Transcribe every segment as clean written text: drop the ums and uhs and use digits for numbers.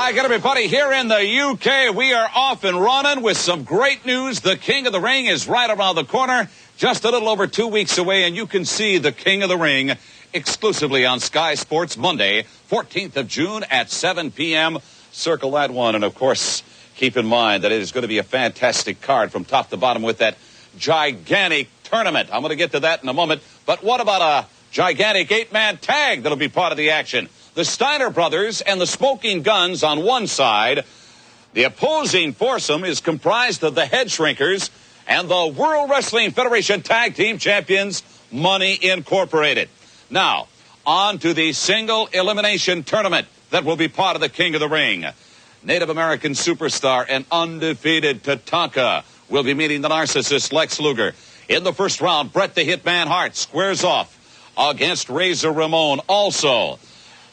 Hi again, everybody. Here in the UK, we are off and running with some great news. The King of the Ring is right around the corner, just a little over 2 weeks away, and you can see the King of the Ring exclusively on Sky Sports Monday, 14th of June at 7 p.m. Circle that one. And, of course, keep in mind that it is going to be a fantastic card from top to bottom with that gigantic tournament. I'm going to get to that in a moment. But what about a gigantic 8-man tag that'll be part of the action? The Steiner brothers and the Smoking Guns on one side. The opposing foursome is comprised of the Head Shrinkers and the World Wrestling Federation Tag Team Champions, Money Incorporated. Now, on to the single elimination tournament that will be part of the King of the Ring. Native American superstar and undefeated Tatanka will be meeting the narcissist Lex Luger. In the first round, Bret the Hitman Hart squares off against Razor Ramon. Also,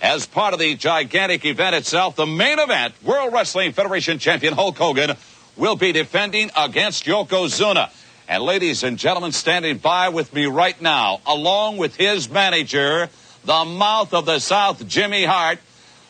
as part of the gigantic event itself, the main event, World Wrestling Federation champion Hulk Hogan will be defending against Yokozuna. And ladies and gentlemen, standing by with me right now, along with his manager, the mouth of the South, Jimmy Hart.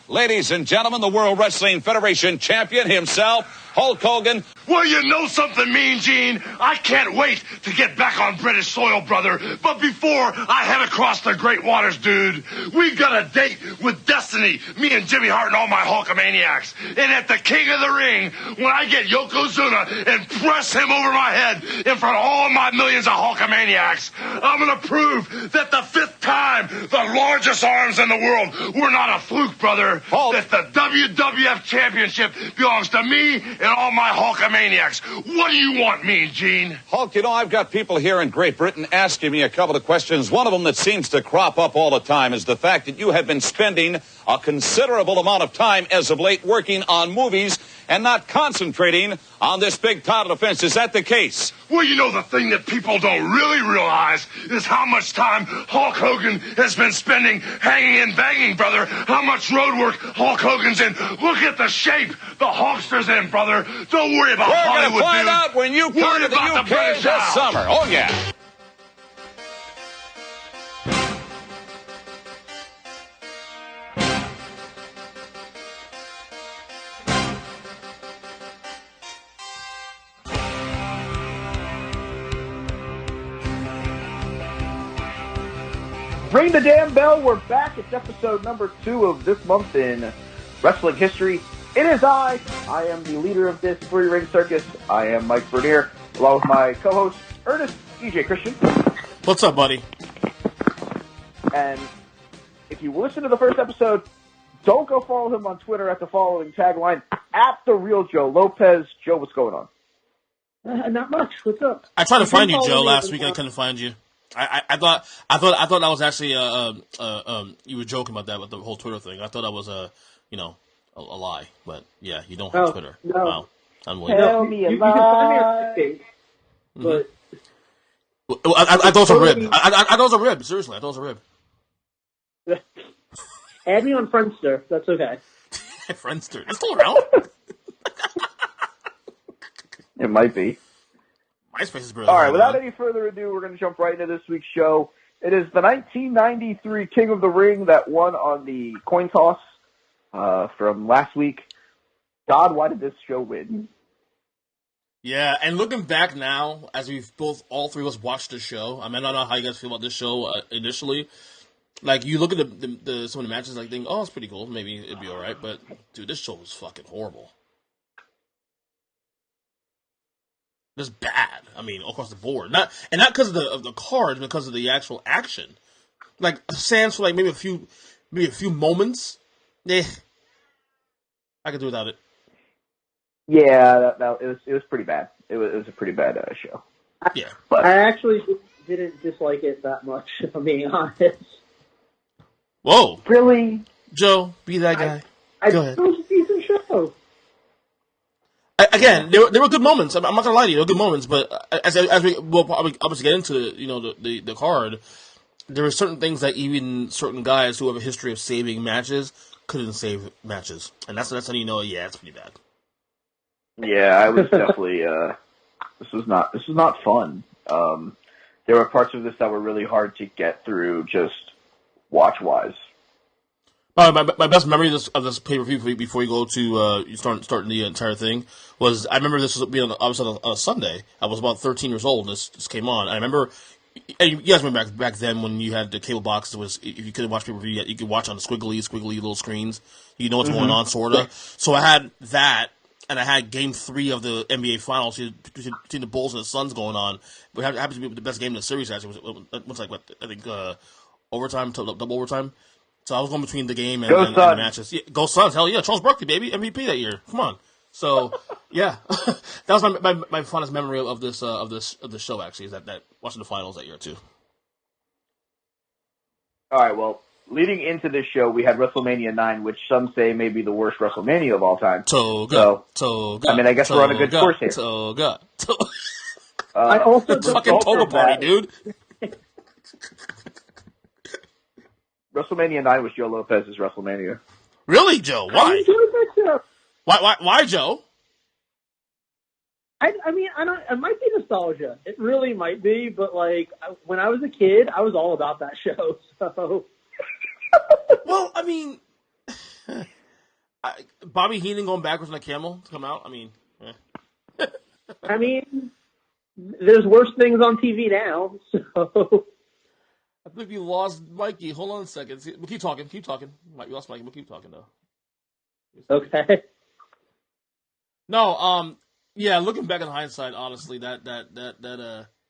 Ladies and gentlemen, the World Wrestling Federation champion himself, Hulk Hogan. Well, you know something, Mean Gene? I can't wait to get back on British soil, brother. But before I head across the great waters, dude, we got a date with Destiny, me and Jimmy Hart and all my Hulkamaniacs. And at the King of the Ring, when I get Yokozuna and press him over my head in front of all my millions of Hulkamaniacs, I'm going to prove that the fifth time the largest arms in the world were not a fluke, brother. Hulk. That the WWF Championship belongs to me and all my Hulkamaniacs. What do you want, Mean Gene? Hulk, you know, I've got people here in Great Britain asking me a couple of questions. One of them that seems to crop up all the time is the fact that you have been spending a considerable amount of time as of late working on movies and not concentrating on this big title defense. Is that the case? Well, you know, the thing that people don't really realize is how much time Hulk Hogan has been spending hanging and banging, brother. How much road work Hulk Hogan's in. Look at the shape the Hulkster's in, brother. Don't worry about Hollywood, We're going to find dude. out when you come to the UK this summer. Oh, yeah. Ring the damn bell. We're back. It's episode number 2 of this month in wrestling history. It is I am the leader of this three-ring circus. I am Mike Bernier, along with my co-host, Earnest, DJ Christian. What's up, buddy? And if you listen to the first episode, don't go follow him on Twitter at the following tagline, @TheRealJoeLopez. Joe, what's going on? Not much. What's up? I tried to find you, Joe, last week. I couldn't find you. I thought that was actually you were joking about that with the whole Twitter thing. I thought that was a lie, but yeah, you don't have Twitter. No. Wow, Tell me a lie. You can find me on Facebook, but I thought it was a rib. I thought it was a rib. Seriously, I thought it was a rib. Add me on Friendster. That's okay. Friendster, it's still around. It might be. MySpace is All right, without any further ado, we're going to jump right into this week's show. It is the 1993 King of the Ring that won on the coin toss from last week. God, why did this show win? Yeah, and looking back now, as we've all three of us watched the show, I mean, I don't know how you guys feel about this show initially. Like, you look at the some of the matches, like, think, oh, it's pretty cool, maybe it'd be alright, but, dude, this show was fucking horrible. Just bad. I mean, across the board. Not because of the cards, but because of the actual action. Like, sans for like maybe a few moments. I could do without it. Yeah, it was pretty bad. It was a pretty bad show. Yeah, but I actually didn't dislike it that much, if I'm being honest. Whoa, really, Joe? Be that guy. Go ahead. It was a decent show. Again, there were good moments. I'm not gonna lie to you, there were good moments. But as we will probably obviously get into the card, there were certain things that even certain guys who have a history of saving matches couldn't save matches, and that's how you know. Yeah, it's pretty bad. Yeah, I was definitely. This was not fun. There were parts of this that were really hard to get through, just watch wise. My best memory of this pay per view before you go to starting the entire thing was I remember this was being obviously on a Sunday. I was about 13 years old. This came on. I remember. And you guys remember back then when you had the cable box. It was if you couldn't watch pay per view yet, you could watch on the squiggly little screens. You know what's going on, sorta. So I had that, and I had Game 3 of the NBA Finals between the Bulls and the Suns going on. It happens to be the best game in the series. Actually, it was like what I think overtime, double overtime. So I was going between the game and the matches. Yeah, go Suns! Hell yeah, Charles Barkley, baby, MVP that year. Come on. So yeah, that was my fondest memory of this show. Actually, is that watching the finals that year too. All right. Well, leading into this show, we had WrestleMania 9, which some say may be the worst WrestleMania of all time. Toga. I mean, I guess we're on a good course here. Toga. I also it's fucking Toga party, dude. WrestleMania 9 was Joe Lopez's WrestleMania. Really, Joe? Why? I enjoyed that show. Why, Joe? I mean, I don't. It might be nostalgia. It really might be. But like, when I was a kid, I was all about that show. So. Well, I mean, Bobby Heenan going backwards on a camel to come out. I mean, I mean, there's worse things on TV now. So. I believe you lost Mikey. Hold on a second. We'll keep talking. You lost Mikey. We'll keep talking though. Okay. No, yeah. Looking back in hindsight, honestly, that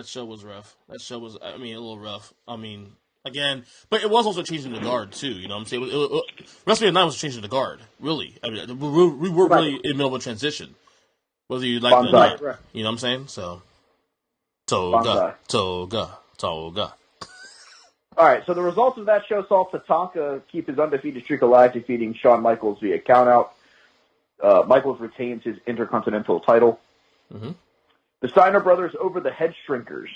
show was rough. That show was, I mean, a little rough. I mean, again, but it was also changing the guard too. You know what I'm saying? WrestleMania 9 was changing the guard. Really, I mean, we were really in the middle of a transition. Whether you like it or not, you know what I'm saying? So, Toga. All right, so the results of that show saw Tatanka keep his undefeated streak alive, defeating Shawn Michaels via countout. Michaels retains his Intercontinental title. Mm-hmm. The Steiner brothers over the Head Shrinkers.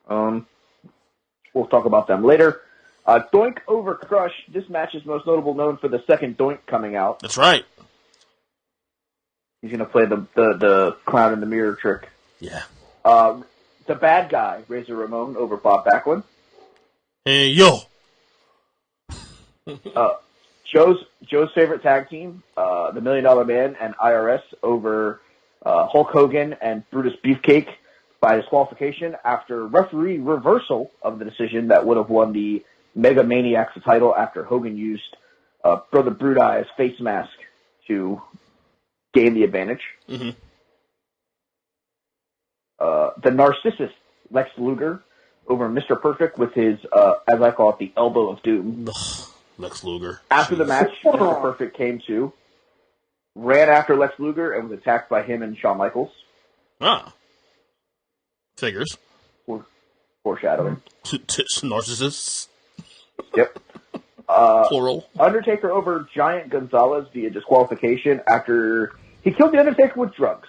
We'll talk about them later. Doink over Crush. This match is most known for the second Doink coming out. That's right. He's going to play the clown in the mirror trick. Yeah. The bad guy, Razor Ramon, over Bob Backlund. Hey, yo. Joe's favorite tag team, the $1 Million Man and IRS over Hulk Hogan and Brutus Beefcake by disqualification after referee reversal of the decision that would have won the Mega Maniacs title after Hogan used Brother Bruteye's face mask to gain the advantage. Mm-hmm. The narcissist Lex Luger over Mr. Perfect with his, as I call it, the elbow of doom. Ugh, Lex Luger. After the match, Mr. Perfect came to, ran after Lex Luger, and was attacked by him and Shawn Michaels. Ah. Figures. Foreshadowing. Narcissists. Yep. Plural. Undertaker over Giant Gonzalez via disqualification after he killed the Undertaker with drugs.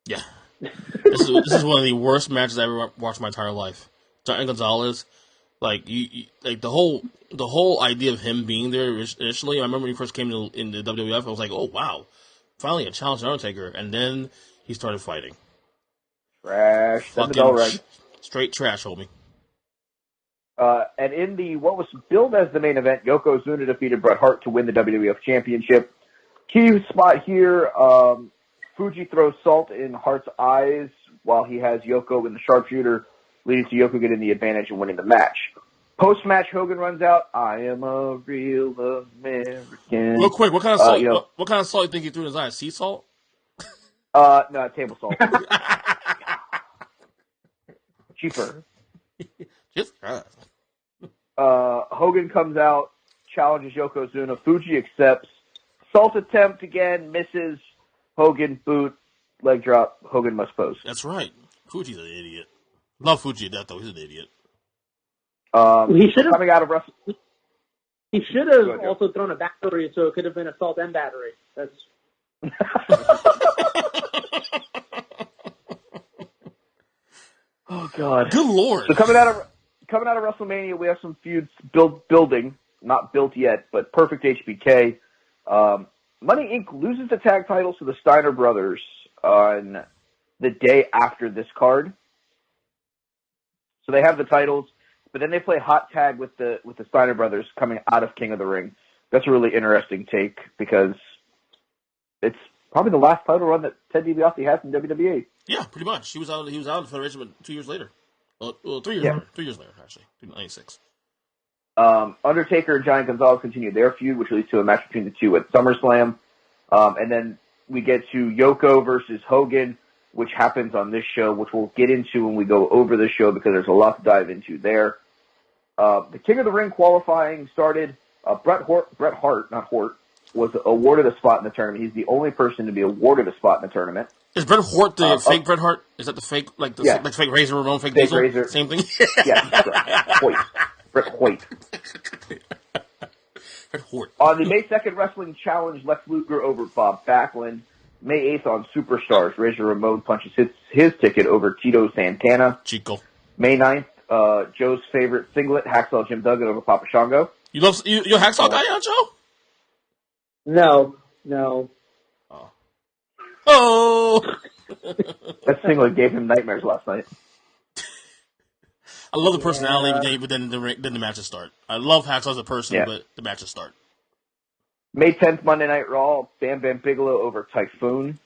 Yeah. This is one of the worst matches I ever watched in my entire life. Giant Gonzalez, like like the whole idea of him being there initially. I remember when he first came in the WWF, I was like, oh wow, finally a challenge to Undertaker, and then he started fighting. Trash. Fucking straight trash, homie. And in the what was billed as the main event, Yokozuna defeated Bret Hart to win the WWF Championship. Key spot here. Fuji throws salt in Hart's eyes while he has Yoko in the sharpshooter, leading to Yoko getting the advantage and winning the match. Post-match, Hogan runs out, I am a real American. Real quick, what kind of salt? What kind of salt you think he threw in his eyes? Sea salt? No, table salt. Cheaper. Just Hogan comes out, challenges Yokozuna. Fuji accepts. Salt attempt again, misses. Hogan, boot, leg drop. Hogan must pose. That's right. Fuji's an idiot. Love Fuji at that, though. He's an idiot. He should have coming out of Wrestle. He should have also thrown a battery, so it could have been assault and battery. That's. Oh God! Good Lord! So coming out of WrestleMania, we have some feuds building, not built yet, but perfect HBK. Money Inc. loses the tag titles to the Steiner brothers on the day after this card. So they have the titles. But then they play hot tag with the Steiner brothers coming out of King of the Ring. That's a really interesting take because it's probably the last title run that Ted DiBiase has in WWE. Yeah, pretty much. He was out of the Federation 2 years later. Well, 3 years later. 3 years later, actually. 96. Undertaker and Giant Gonzalez continue their feud, which leads to a match between the two at SummerSlam. And then we get to Yoko versus Hogan, which happens on this show, which we'll get into when we go over the show because there's a lot to dive into there. The King of the Ring qualifying started. Bret Hart, not Hort, was awarded a spot in the tournament. He's the only person to be awarded a spot in the tournament. Is Bret Hart the fake Bret Hart? Is that the fake, like fake Razor Ramon, fake Diesel? Razor. Same thing? Yeah, that's right. Hoyt. Bret Hoyt. Bret Hart. On the May 2nd Wrestling Challenge, Lex Luger over Bob Backlund. May 8th on Superstars, Razor Ramon punches his ticket over Tito Santana. Chico. May 9th, Joe's favorite singlet, Hacksaw Jim Duggan over Papa Shango. You a Hacksaw guy, Joe? No. Oh! That singlet gave him nightmares last night. I love the personality, but then the matches start. I love Hacksaw as a person, but the matches start. May 10th, Monday Night Raw, Bam Bam Bigelow over Typhoon.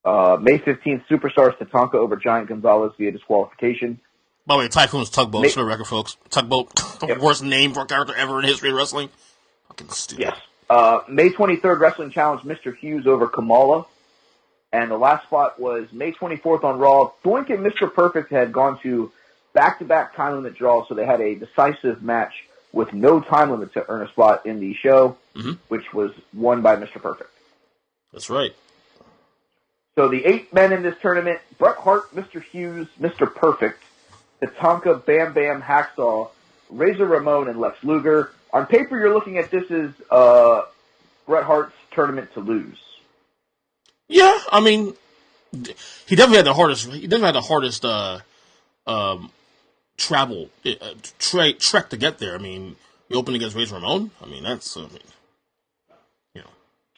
May 15th, Superstars Tatanka over Giant Gonzalez via disqualification. By the way, Typhoon's Tugboat, for the record, folks. Tugboat, the worst name for a character ever in history of wrestling. Fucking stupid. Yes. May 23rd, Wrestling Challenge, Mr. Hughes over Kamala. And the last spot was May 24th on Raw. Doink and Mr. Perfect had gone to back-to-back time limit draws, so they had a decisive match with no time limit to earn a spot in the show, which was won by Mr. Perfect. That's right. So the 8 men in this tournament, Bret Hart, Mr. Hughes, Mr. Perfect, Tatanka, Bam Bam, Hacksaw, Razor Ramon, and Lex Luger. On paper, you're looking at this as Bret Hart's tournament to lose. Yeah, I mean, he definitely had the hardest. Trek to get there. I mean, you open against Razor Ramon. I mean, that's you know.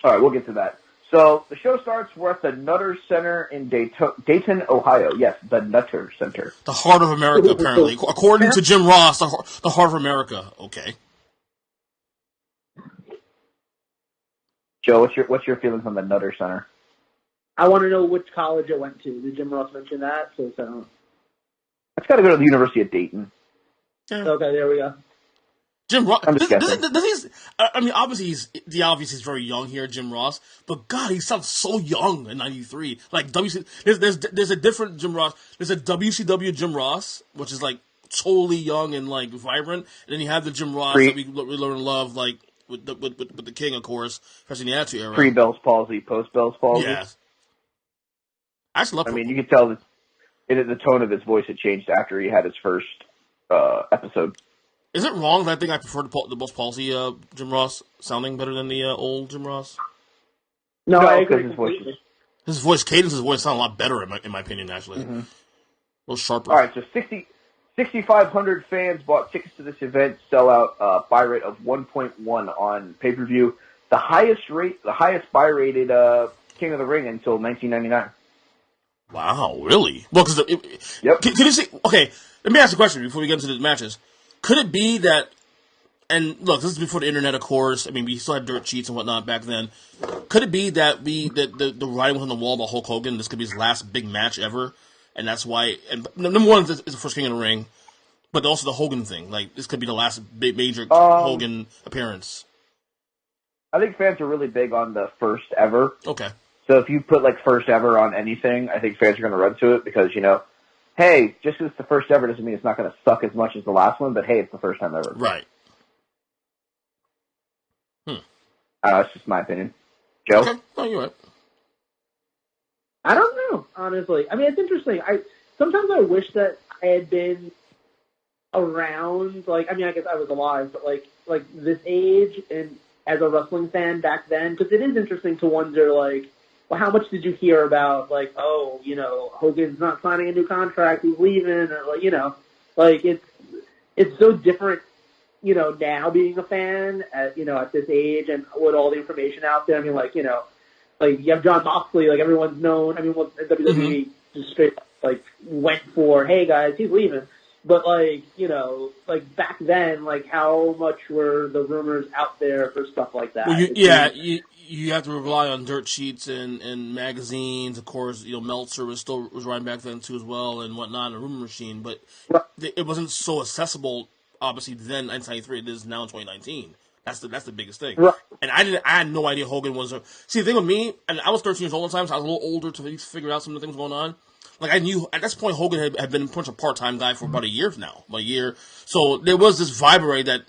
All right, we'll get to that. So the show starts. We're at the Nutter Center in Dayton, Ohio. Yes, the Nutter Center. The heart of America, apparently, according to Jim Ross, the heart of America. Okay. Joe, what's your feelings on the Nutter Center? I want to know which college it went to. Did Jim Ross mention that? So It's got to go to the University of Dayton. Yeah. Okay, there we go. Jim Ross. I'm just guessing. I mean, obviously he's very young here, Jim Ross. But God, he sounds so young in '93. Like there's a different Jim Ross. There's a WCW Jim Ross, which is like totally young and like vibrant. And then you have the Jim Ross that we learn and love, like with the King, of course, especially in the Attitude Era. Pre Bell's palsy, post Bell's palsy. Yeah. I mean, you could tell that the tone of his voice had changed after he had his first episode. Is it wrong that I think I prefer the post palsy Jim Ross sounding better than the old Jim Ross? No, I agree. His voice sound a lot better in my opinion. Actually, a little sharper. All right, so 6,500 fans bought tickets to this event. Sellout buy rate of 1.1 on pay per view. The highest buy rated King of the Ring until 1999. Wow, really? Well, because yep. Can you see? Okay, let me ask a question before we get into the matches. Could it be that? And look, this is before the internet, of course. I mean, we still had dirt sheets and whatnot back then. Could it be that the writing was on the wall about Hulk Hogan? This could be his last big match ever, and that's why. And number one is the first King of the Ring, but also the Hogan thing. Like this could be the last big major Hogan appearance. I think fans are really big on the first ever. Okay. So if you put like first ever on anything, I think fans are going to run to it because, hey, just because it's the first ever doesn't mean it's not going to suck as much as the last one, but hey, it's the first time ever. Right. That's just my opinion. Joe? Okay. No, you're right. I don't know, honestly. I mean, it's interesting. Sometimes I wish that I had been around, I guess I was alive, but like this age and as a wrestling fan back then, because it is interesting to wonder, well, how much did you hear about, Hogan's not signing a new contract, he's leaving, or, it's so different, now being a fan at this age and with all the information out there. I mean, you have John Moxley, everyone's known. I mean, WWE just straight went for, hey guys, he's leaving. But like, you know, like back then, like how much were the rumors out there for stuff like that? Well, you have to rely on dirt sheets and magazines. Of course, you know, Meltzer was writing back then too as well and whatnot, a rumor machine. But it wasn't so accessible, obviously, then in 1993. It is now in 2019. That's the biggest thing. Right. And I had no idea Hogan was See, the thing with me, and I was 13 years old at the time, so I was a little older to at least figure out some of the things going on. Like, I knew, at this point, Hogan had been pretty much a part-time guy for about a year now. About a year. So there was this vibe already that,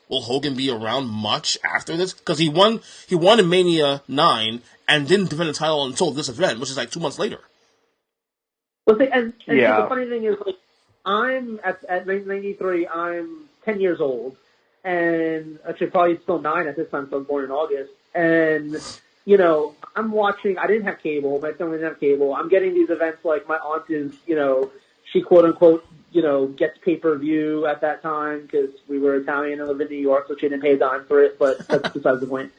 will Hogan be around much after this? Because he won in Mania 9 and didn't defend the title until this event, which is like 2 months later. Well, see, and the funny thing is, like, I'm at 1993, I'm 10 years old, and actually probably still 9 at this time, so I was born in August, and, you know, I'm watching, I didn't have cable, my family didn't have cable, I'm getting these events like my aunt is, you know, she quote-unquote, you know, gets pay-per-view at that time, because we were Italian and lived in New York, so she didn't pay a dime for it, but that's besides the point.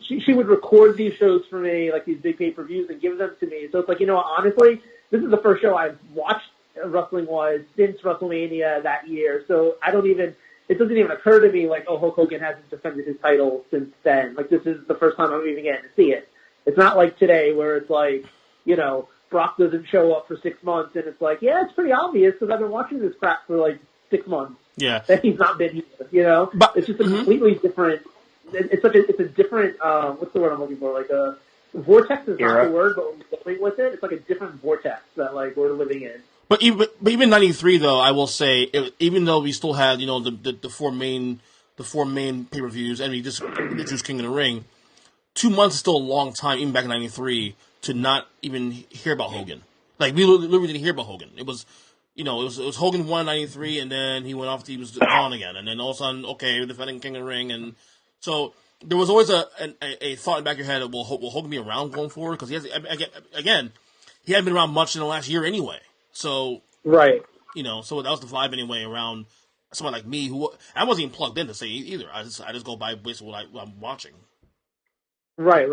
She would record these shows for me, like these big pay-per-views, and give them to me. So it's like, you know, honestly, this is the first show I've watched wrestling-wise since WrestleMania that year. So it doesn't even occur to me like, oh, Hulk Hogan hasn't defended his title since then. Like, this is the first time I'm even getting to see it. It's not like today where it's like, you know, Brock doesn't show up for 6 months, and it's like, yeah, it's pretty obvious because I've been watching this crap for like 6 months. Yeah, that he's not been here. You know, but it's just a completely different. It's a different. What's the word I'm looking for? Like a vortex is not the word, but when we're going with it, it's like a different vortex that like we're living in. But even 93 though, I will say, even though we still had, you know, the four main pay-per-views, and we just introduced King of the Ring, 2 months is still a long time, even back in 93, to not even hear about Hogan. Like, we literally didn't hear about Hogan. It was, you know, it was Hogan won in 93, and then he went off, he was gone again. And then all of a sudden, okay, we're defending King of the Ring. And so there was always a thought in the back of your head, will Hogan be around going forward? Because he hadn't been around much in the last year anyway. So, right. You know, so that was the vibe anyway around someone like me, who I wasn't even plugged in to say either. I just go by basically what I'm watching. Right.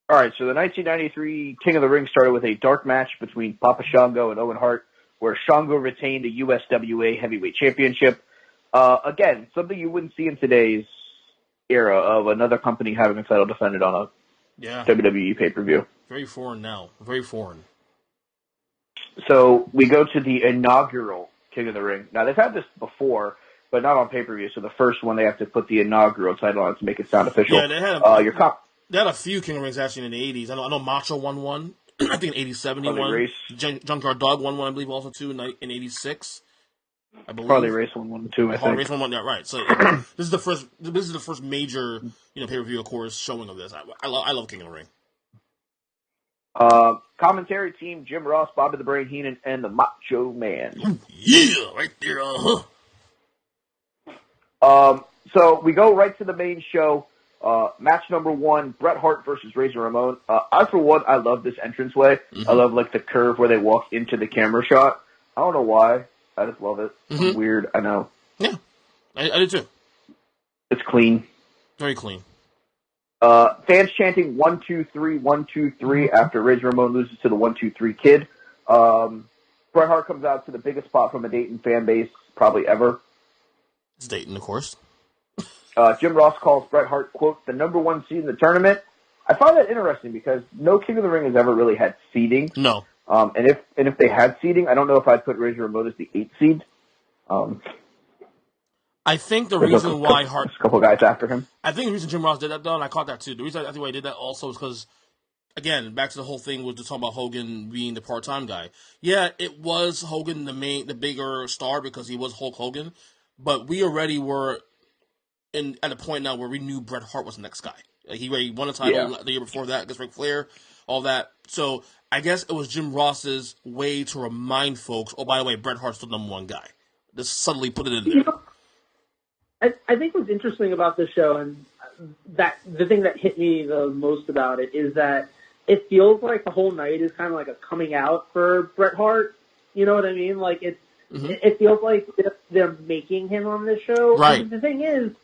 All right, so the 1993 King of the Ring started with a dark match between Papa Shango and Owen Hart, where Shango retained the USWA Heavyweight Championship. Again, something you wouldn't see in today's era of another company having a title defended on a WWE pay-per-view. Very foreign now. Very foreign. So we go to the inaugural King of the Ring. Now, they've had this before, but not on pay-per-view. So the first one, they have to put the inaugural title on to make it sound official. Yeah, they had a few King of the Rings actually in the 80s. I know Macho won one. I think in 87 he won. Junkyard Dog won one, I believe, also too in 86. I believe. Harley Race won one too. I think. Harley Race won one. Yeah, right. So this is the first major, you know, pay-per-view, of course, showing of this. I love King of the Ring. Commentary team: Jim Ross, Bobby the Brain Heenan, and the Macho Man. Ooh, yeah, right there. So we go right to the main show. Match number 1: Bret Hart versus Razor Ramon. For one, I love this entranceway. Mm-hmm. I love like the curve where they walk into the camera shot. I don't know why. I just love it. Mm-hmm. It's weird. I know. Yeah, I do too. It's clean. Very clean. Fans chanting 1, 2, 3, 1, 2, 3 after Razor Ramon loses to the 1, 2, 3 Kid. Bret Hart comes out to the biggest pop from a Dayton fan base probably ever. It's Dayton, of course. Jim Ross calls Bret Hart, quote, the number 1 seed in the tournament. I find that interesting because no King of the Ring has ever really had seeding. No. And if they had seeding, I don't know if I'd put Razor Ramon as the 8th seed. I think the reason why Hart... A couple guys after him. I think the reason Jim Ross did that, though, and I caught that too, the reason I think why he did that also is because, again, back to the whole thing was to talk about Hogan being the part-time guy. Yeah, it was Hogan the bigger star because he was Hulk Hogan, but we already were at a point now where we knew Bret Hart was the next guy. Like, he already won a title the year before that against Ric Flair, all that. So I guess it was Jim Ross's way to remind folks, oh, by the way, Bret Hart's the number 1 guy. Just subtly put it in there. You know, I think what's interesting about this show, and that the thing that hit me the most about it, is that it feels like the whole night is kind of like a coming out for Bret Hart. You know what I mean? Like it feels like they're making him on this show. Right. And the thing is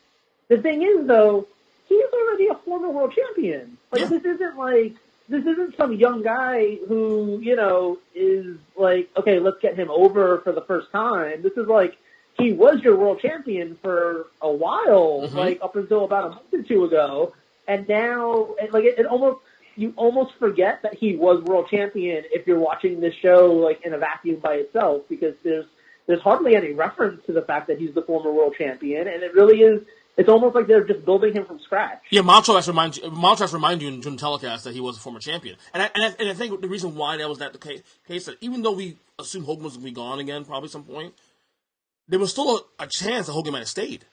though, he is already a former world champion. Like this isn't like this isn't some young guy who, is like, okay, let's get him over for the first time. This is like, he was your world champion for a while, like up until about a month or two ago. And now, like, you almost forget that he was world champion if you're watching this show, like, in a vacuum by itself, because there's hardly any reference to the fact that he's the former world champion. And it really is, it's almost like they're just building him from scratch. Yeah, Macho has to remind you in the telecast that he was a former champion. And I think the reason why that was the case, that even though we assumed Hogan was going to be gone again probably at some point, there was still a chance that Hogan might have stayed.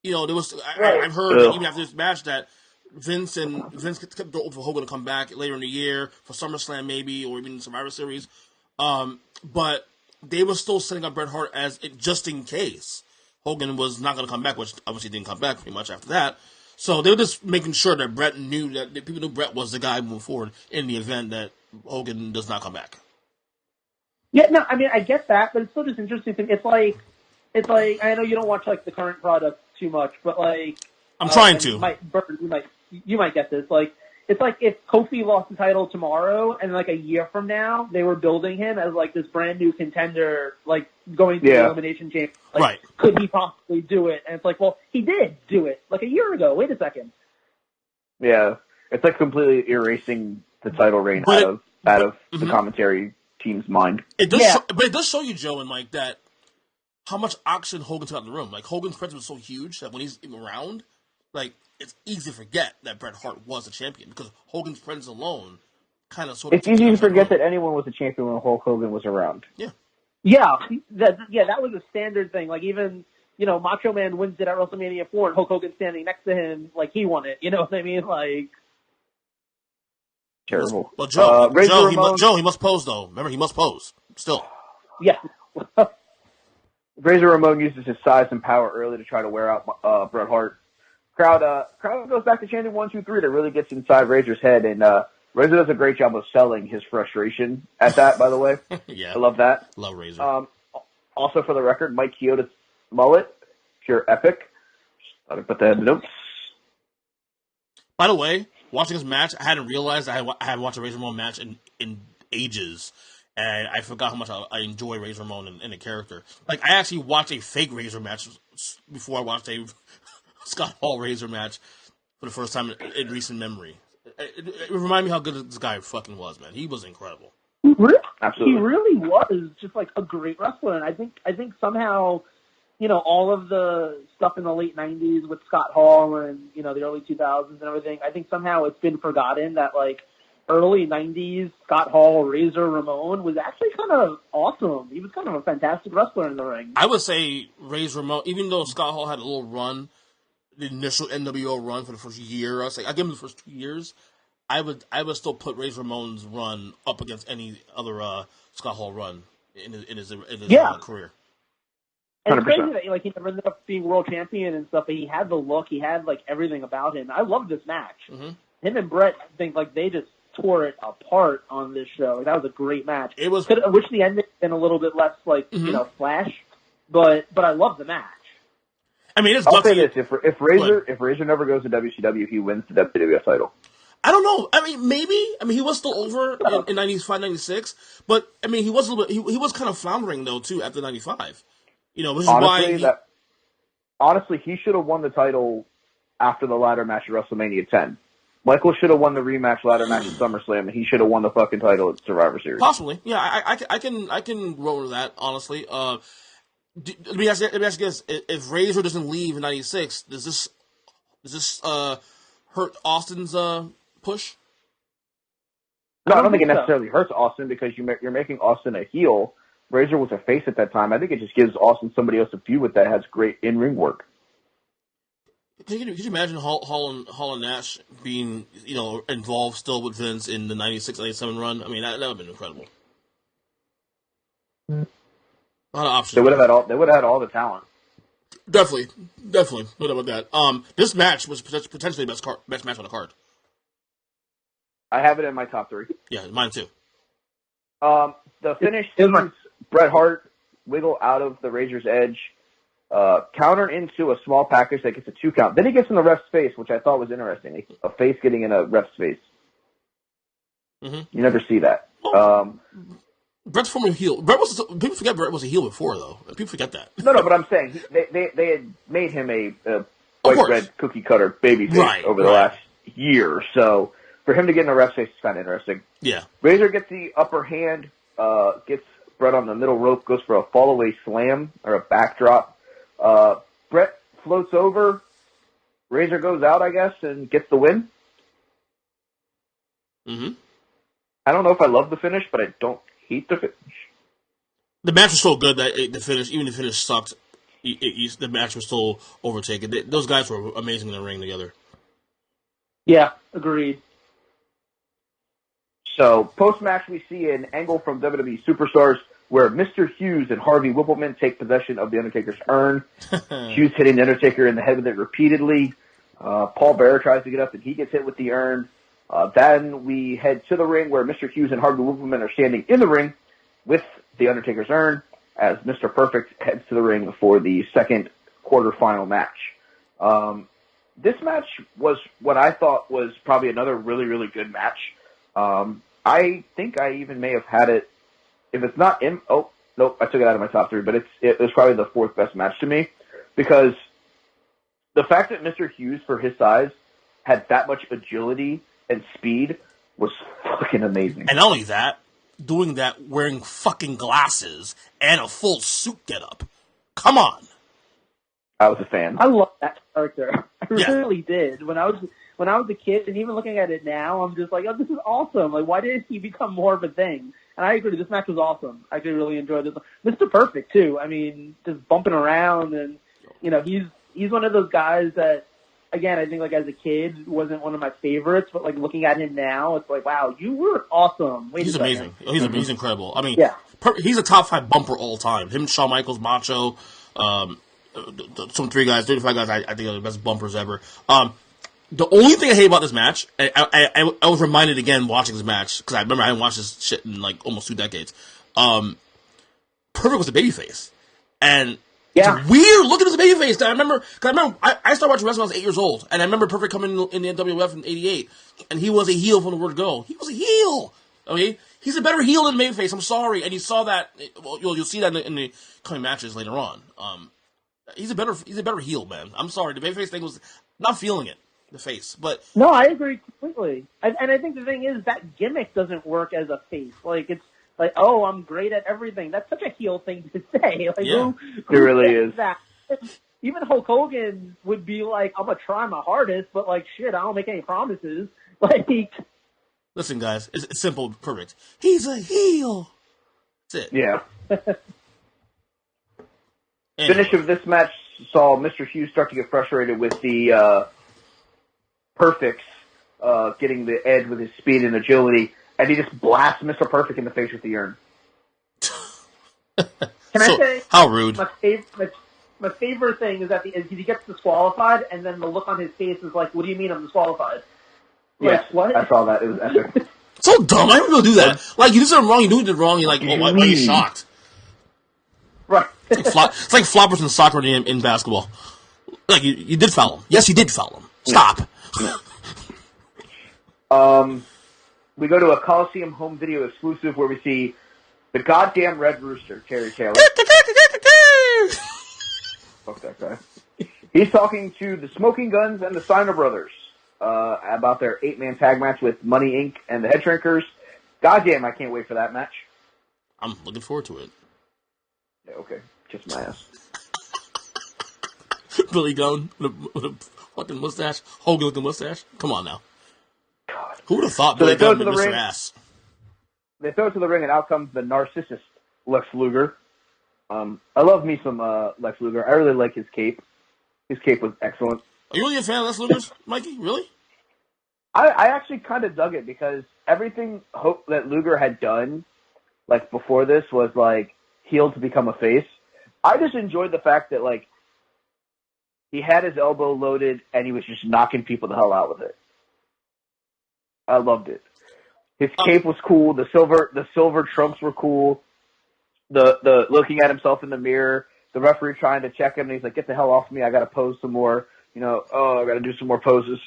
There was, I've heard that even after this match that Vince kept going for Hogan to come back later in the year for SummerSlam maybe, or even Survivor Series. But they were still setting up Bret Hart as just in case Hogan was not going to come back, which obviously didn't come back pretty much after that. So they were just making sure that people knew Bret was the guy moving forward in the event that Hogan does not come back. Yeah, no, I mean, I get that, but it's still just interesting to me. It's like, I know you don't watch, like, the current product too much, but, like... I'm trying to. You might get this. Like, it's like if Kofi lost the title tomorrow, and like a year from now, they were building him as like this brand new contender, like going to the Elimination Chamber. Like, right. Could he possibly do it? And it's like, well, he did do it like a year ago. Wait a second. Yeah, it's like completely erasing the title reign out of the commentary team's mind. But it does show you, Joe and Mike, that how much oxygen Hogan took out of the room. Like, Hogan's presence was so huge that when he's around, like, it's easy to forget that Bret Hart was a champion because Hogan's presence alone kind of sort of... It's easy to forget that anyone was a champion when Hulk Hogan was around. Yeah. Yeah, that was a standard thing. Like, even, Macho Man wins it at WrestleMania 4 and Hulk Hogan standing next to him, like, he won it. You know what I mean? Like... Terrible. Well, Joe, he must pose, though. Remember, he must pose. Still. Yeah. Razor Ramon uses his size and power early to try to wear out Bret Hart. Crowd goes back to chanting 1, 2, 3. That really gets inside Razor's head, and Razor does a great job of selling his frustration at that. By the way, yeah, I love that. Love Razor. Also, for the record, Mike Chioda's mullet, pure epic. Just thought I'd put that in the notes. By the way, watching this match, I hadn't realized I had watched a Razor Ramon match in ages, and I forgot how much I enjoy Razor Ramon and the character. Like, I actually watched a fake Razor match before I watched a Scott Hall Razor match for the first time in recent memory. It reminded me how good this guy fucking was, man. He was incredible. Absolutely. He really was just like a great wrestler, and I think somehow, all of the stuff in the late '90s with Scott Hall and the early 2000s and everything, I think somehow it's been forgotten that like early '90s Scott Hall Razor Ramon was actually kind of awesome. He was kind of a fantastic wrestler in the ring. I would say Razor Ramon, even though Scott Hall had a little run. The initial NWO run for the first year, I'd give him the first 2 years. I would still put Razor Ramon's run up against any other Scott Hall run in his career. And it's crazy that he never ended up being world champion and stuff, but he had the look, he had like everything about him. I loved this match. Mm-hmm. Him and Bret, I think they just tore it apart on this show. That was a great match. It was. I wish the ending had been a little bit less flash, but I loved the match. I mean, I'll say this: if Razor never goes to WCW, he wins the WWF title. I don't know. I mean, maybe. I mean, he was still over in 95, 96, but I mean, he was a little bit. He was kind of floundering though too after 95. Which is honestly, he should have won the title after the ladder match at WrestleMania 10. Michael should have won the rematch ladder match at SummerSlam, and he should have won the fucking title at Survivor Series. Possibly, yeah. I can roll with that. Honestly, let me ask you this: if Razor doesn't leave in '96, does this hurt Austin's push? No, I don't think it necessarily hurts Austin because you're making Austin a heel. Razor was a face at that time. I think it just gives Austin somebody else to feud with that has great in-ring work. Could you imagine Hall and Nash being involved still with Vince in the 96-97 run? I mean, that would have been incredible. A lot of options. They would have had all the talent. Definitely, no doubt about that. This match was potentially the best match on the card. I have it in my top 3. Yeah, mine too. The finish sees Bret Hart wiggle out of the Razor's Edge, counter into a small package that gets a 2 count. Then he gets in the ref's face, which I thought was interesting. A face getting in a ref's face. Mm-hmm. You never see that. Bret's former heel. People forget Bret was a heel before, though. People forget that. No, but I'm saying they had made him a course. red cookie cutter babyface over the last year. So for him to get in a ref face is kind of interesting. Yeah. Razor gets the upper hand, gets Bret on the middle rope, goes for a fall-away slam or a backdrop. Bret floats over. Razor goes out, I guess, and gets the win. Mm-hmm. I don't know if I love the finish, but I don't hate the finish. The match was so good that the finish sucked. The match was still overtaken. Those guys were amazing in the ring together. Yeah, agreed. So, post-match, we see an angle from WWE Superstars where Mr. Hughes and Harvey Whippleman take possession of The Undertaker's urn. Hughes hitting The Undertaker in the head with it repeatedly. Paul Bearer tries to get up, and he gets hit with the urn. Then we head to the ring where Mr. Hughes and Harvey Whippleman are standing in the ring with The Undertaker's urn as Mr. Perfect heads to the ring for the second quarterfinal match. This match was what I thought was probably another really, really good match. I think I even may have had it, if it's not in, nope, I took it out of my top three, but it was probably the fourth best match to me, because the fact that Mr. Hughes, for his size, had that much agility and speed was fucking amazing. And not only that, doing that wearing fucking glasses and a full suit getup. Come on. I was a fan. I love that character. I really did. When I was a kid, and even looking at it now, I'm just like, oh, this is awesome. Like, why didn't he become more of a thing? And I agree, this match was awesome. I actually really enjoyed this. Mr. Perfect, too. I mean, just bumping around, and, you know, he's one of those guys that, again, I think, like, as a kid, wasn't one of my favorites, but, like, looking at him now, it's like, wow, you were awesome. He's amazing. He's incredible. I mean, he's a top 5 bumper all time. Him, Shawn Michaels, Macho, some 35 guys I think are the best bumpers ever. The only thing I hate about this match, I was reminded again watching this match, because I remember I hadn't watched this shit in like almost 2 decades. Perfect was a babyface. And it's weird looking as a babyface. I remember I started watching wrestling when I was 8 years old, and I remember Perfect coming in the NWF in '88, and he was a heel from the word go. He was a heel. Okay? He's a better heel than babyface. I'm sorry. And you saw that, you'll see that in the coming matches later on. He's a better heel, man. I'm sorry. The babyface thing was not feeling it. The face, but no, I agree completely. And I think the thing is that gimmick doesn't work as a face. Like, it's like, oh, I'm great at everything. That's such a heel thing to say. Like, who it really is. That? Even Hulk Hogan would be like, I'm gonna try my hardest, but like, shit, I don't make any promises. Like, listen, guys, it's simple, perfect. He's a heel. That's it. Yeah. Finish of this match saw Mr. Hughes start to get frustrated with the Perfects getting the edge with his speed and agility, and he just blasts Mr. Perfect in the face with the urn. Can I say how rude? My favorite thing is that he gets disqualified, and then the look on his face is like, "What do you mean I'm disqualified?" Yes, like, what? I saw that. It was epic. So dumb. I never go do that. Like, you did something wrong, you knew you did wrong. You're like, why are you shocked? Right. It's like floppers in soccer and in basketball. Like, you did foul him. Yes, you did foul him. Stop. We go to a Coliseum home video exclusive where we see the goddamn Red Rooster, Terry Taylor. Fuck that guy. He's talking to the Smoking Guns and the Steiner Brothers about their 8-man tag match with Money Inc. and the Head Shrinkers. Goddamn, I can't wait for that match. I'm looking forward to it. Yeah, okay. Kiss my ass. Billy Gunn with a fucking mustache. Hogan with the mustache. Come on now. God. Who would have thought Billy Gunn was Mr. Ring. Ass? They throw it to the ring, and out comes the narcissist Lex Luger. I love me some Lex Luger. I really like his cape. His cape was excellent. Are you really a fan of Lex Luger's, Mikey? Really? I actually kind of dug it because everything that Luger had done, like before this, was like heel to become a face. I just enjoyed the fact that like he had his elbow loaded and he was just knocking people the hell out with it. I loved it. His cape was cool. The silver trunks were cool. The looking at himself in the mirror. The referee trying to check him, and he's like, "Get the hell off me! I got to pose some more. I got to do some more poses."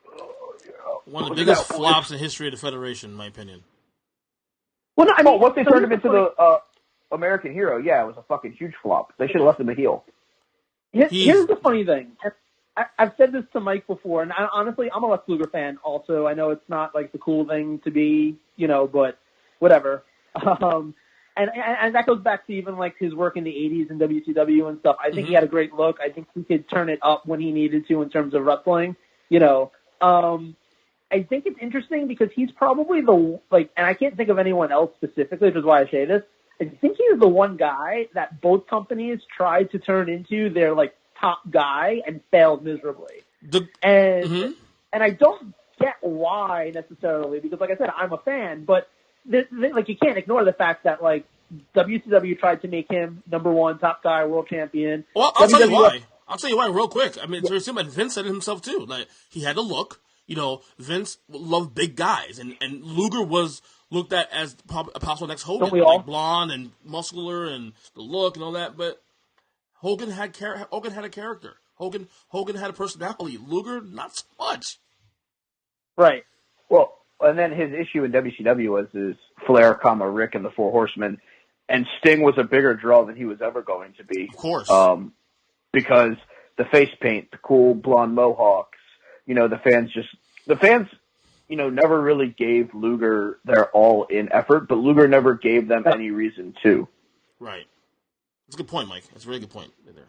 Oh, One of the biggest flops in history of the Federation, in my opinion. Well, no, I mean, once they turned him into the American hero, yeah, it was a fucking huge flop. They should have left him a heel. Here's the funny thing. I've said this to Mike before, and honestly, I'm a Lex Luger fan also. I know it's not like the cool thing to be, but whatever. And that goes back to even like his work in the 80s in WCW and stuff. I think he had a great look. I think he could turn it up when he needed to in terms of wrestling, I think it's interesting because he's probably and I can't think of anyone else specifically, which is why I say this. I think he's the one guy that both companies tried to turn into their like top guy and failed miserably. And I don't get why necessarily because, like I said, I'm a fan, but like you can't ignore the fact that like WCW tried to make him number one top guy, world champion. Well, I'll tell you why. I'll tell you why real quick. I mean, it's very simple. And Vince said it himself too. Like he had a look. Vince loved big guys, and Luger was looked at as a possible next Hogan, like blonde and muscular and the look and all that. But Hogan had a character. Hogan had a personality. Luger, not so much. Right. Well, and then his issue in WCW was his Flair, Rick, and the Four Horsemen, and Sting was a bigger draw than he was ever going to be. Of course. Because the face paint, the cool blonde mohawks, the fans, never really gave Luger their all-in effort, but Luger never gave them any reason to. Right. That's a good point, Mike. That's a really good point there.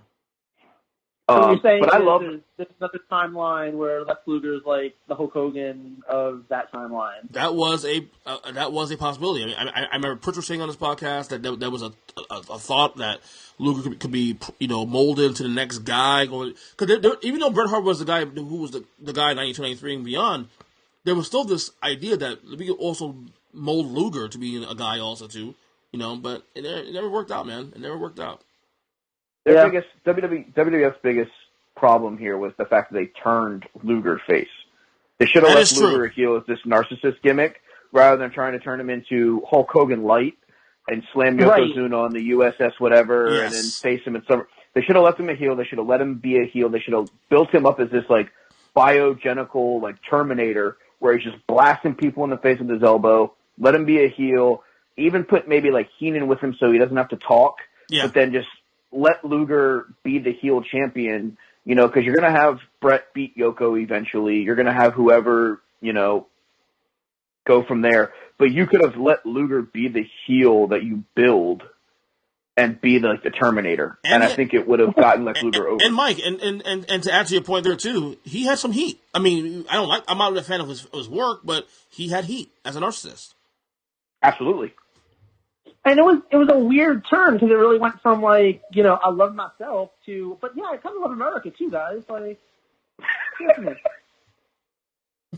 So you're saying but I love there's another timeline where Lex Luger is like the Hulk Hogan of that timeline. That was a possibility. I mean, I remember Pritchard saying on this podcast that there was a thought that Luger could be molded into the next guy. Because even though Bret Hart was the guy who was the guy in 1993 and beyond, there was still this idea that we could also mold Luger to be a guy also too. But it never worked out, man. It never worked out. WWF's biggest problem here was the fact that they turned Luger face. They should have left Luger a heel as this narcissist gimmick rather than trying to turn him into Hulk Hogan light and slam Yokozuna on the USS whatever and then face him in some. They should have left him a heel. They should have let him be a heel. They should have built him up as this like biogenical like Terminator where he's just blasting people in the face with his elbow. Let him be a heel. Even put maybe like Heenan with him so he doesn't have to talk. Yeah. But then just let Luger be the heel champion, because you're going to have Bret beat Yoko eventually. You're going to have whoever, go from there. But you could have let Luger be the heel that you build and be the Terminator. And I think it would have gotten Lex Luger over. And Mike, and to add to your point there too, he had some heat. I mean, I'm not a fan of his work, but he had heat as a narcissist. Absolutely. And it was a weird turn because it really went from like, I love myself to, but yeah, I kind of love America too, guys. Like,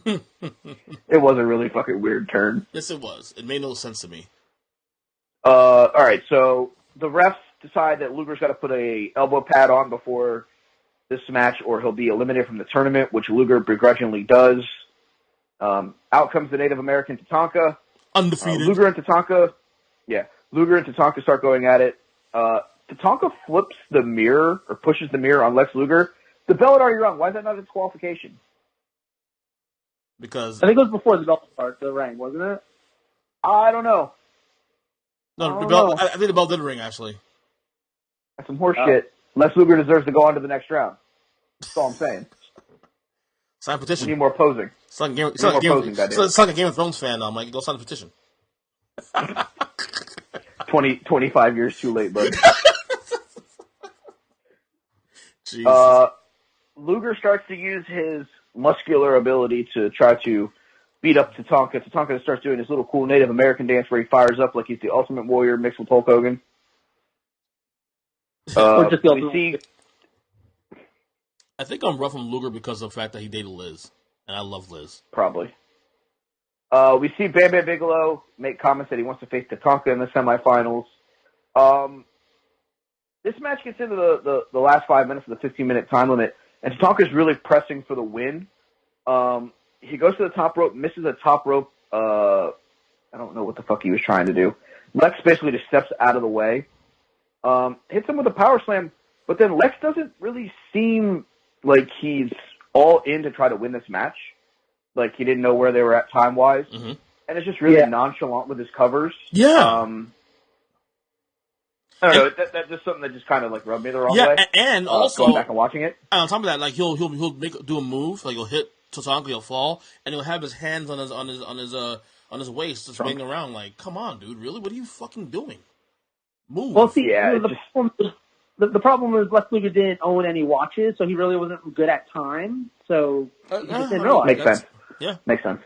it was a really fucking weird turn. Yes, it was. It made no sense to me. All right, so the refs decide that Luger's got to put a elbow pad on before this match, or he'll be eliminated from the tournament, which Luger begrudgingly does. Out comes the Native American Tatanka. Undefeated. Luger and Tatanka start going at it. Tatanka flips the mirror, or pushes the mirror on Lex Luger. The bell had already rung. Why is that not a disqualification? Because I think it was before the bell part, the ring, wasn't it? I don't know. No, the bell. I think the bell did ring, actually. That's some horse shit. Lex Luger deserves to go on to the next round. That's all I'm saying. Sign a petition. We need more posing. It's like a Game of Thrones fan now, Mike. Go sign a petition. 25 years too late, bud. Luger starts to use his muscular ability to try to beat up Tatanka. Tatanka starts doing his little cool Native American dance where he fires up like he's the Ultimate Warrior mixed with Hulk Hogan. I think I'm rough on Luger because of the fact that he dated Liz, and I love Liz. Probably. We see Bam Bam Bigelow make comments that he wants to face Tatanka in the semifinals. This match gets into the last 5 minutes of the 15-minute time limit, and Tatanka's really pressing for the win. He goes to the top rope, misses a top rope. I don't know what the fuck he was trying to do. Lex basically just steps out of the way. Hits him with a power slam, but then Lex doesn't really seem like he's all in to try to win this match. like he didn't know where they were at time-wise. Mm-hmm. And it's just really nonchalant with his covers. Yeah. I don't know. That's just something that just kind of like rubbed me the wrong way. Yeah, and also going back and watching it. And on top of that, like he'll do a move, like he'll hit Tatanka, he'll fall, and he'll have his hands on his waist, just swinging around. Like, come on, dude, really? What are you fucking doing? Move. Well, see, the problem was Lex Luger didn't own any watches, so he really wasn't good at time. So he just didn't realize. Makes sense. Yeah, makes sense.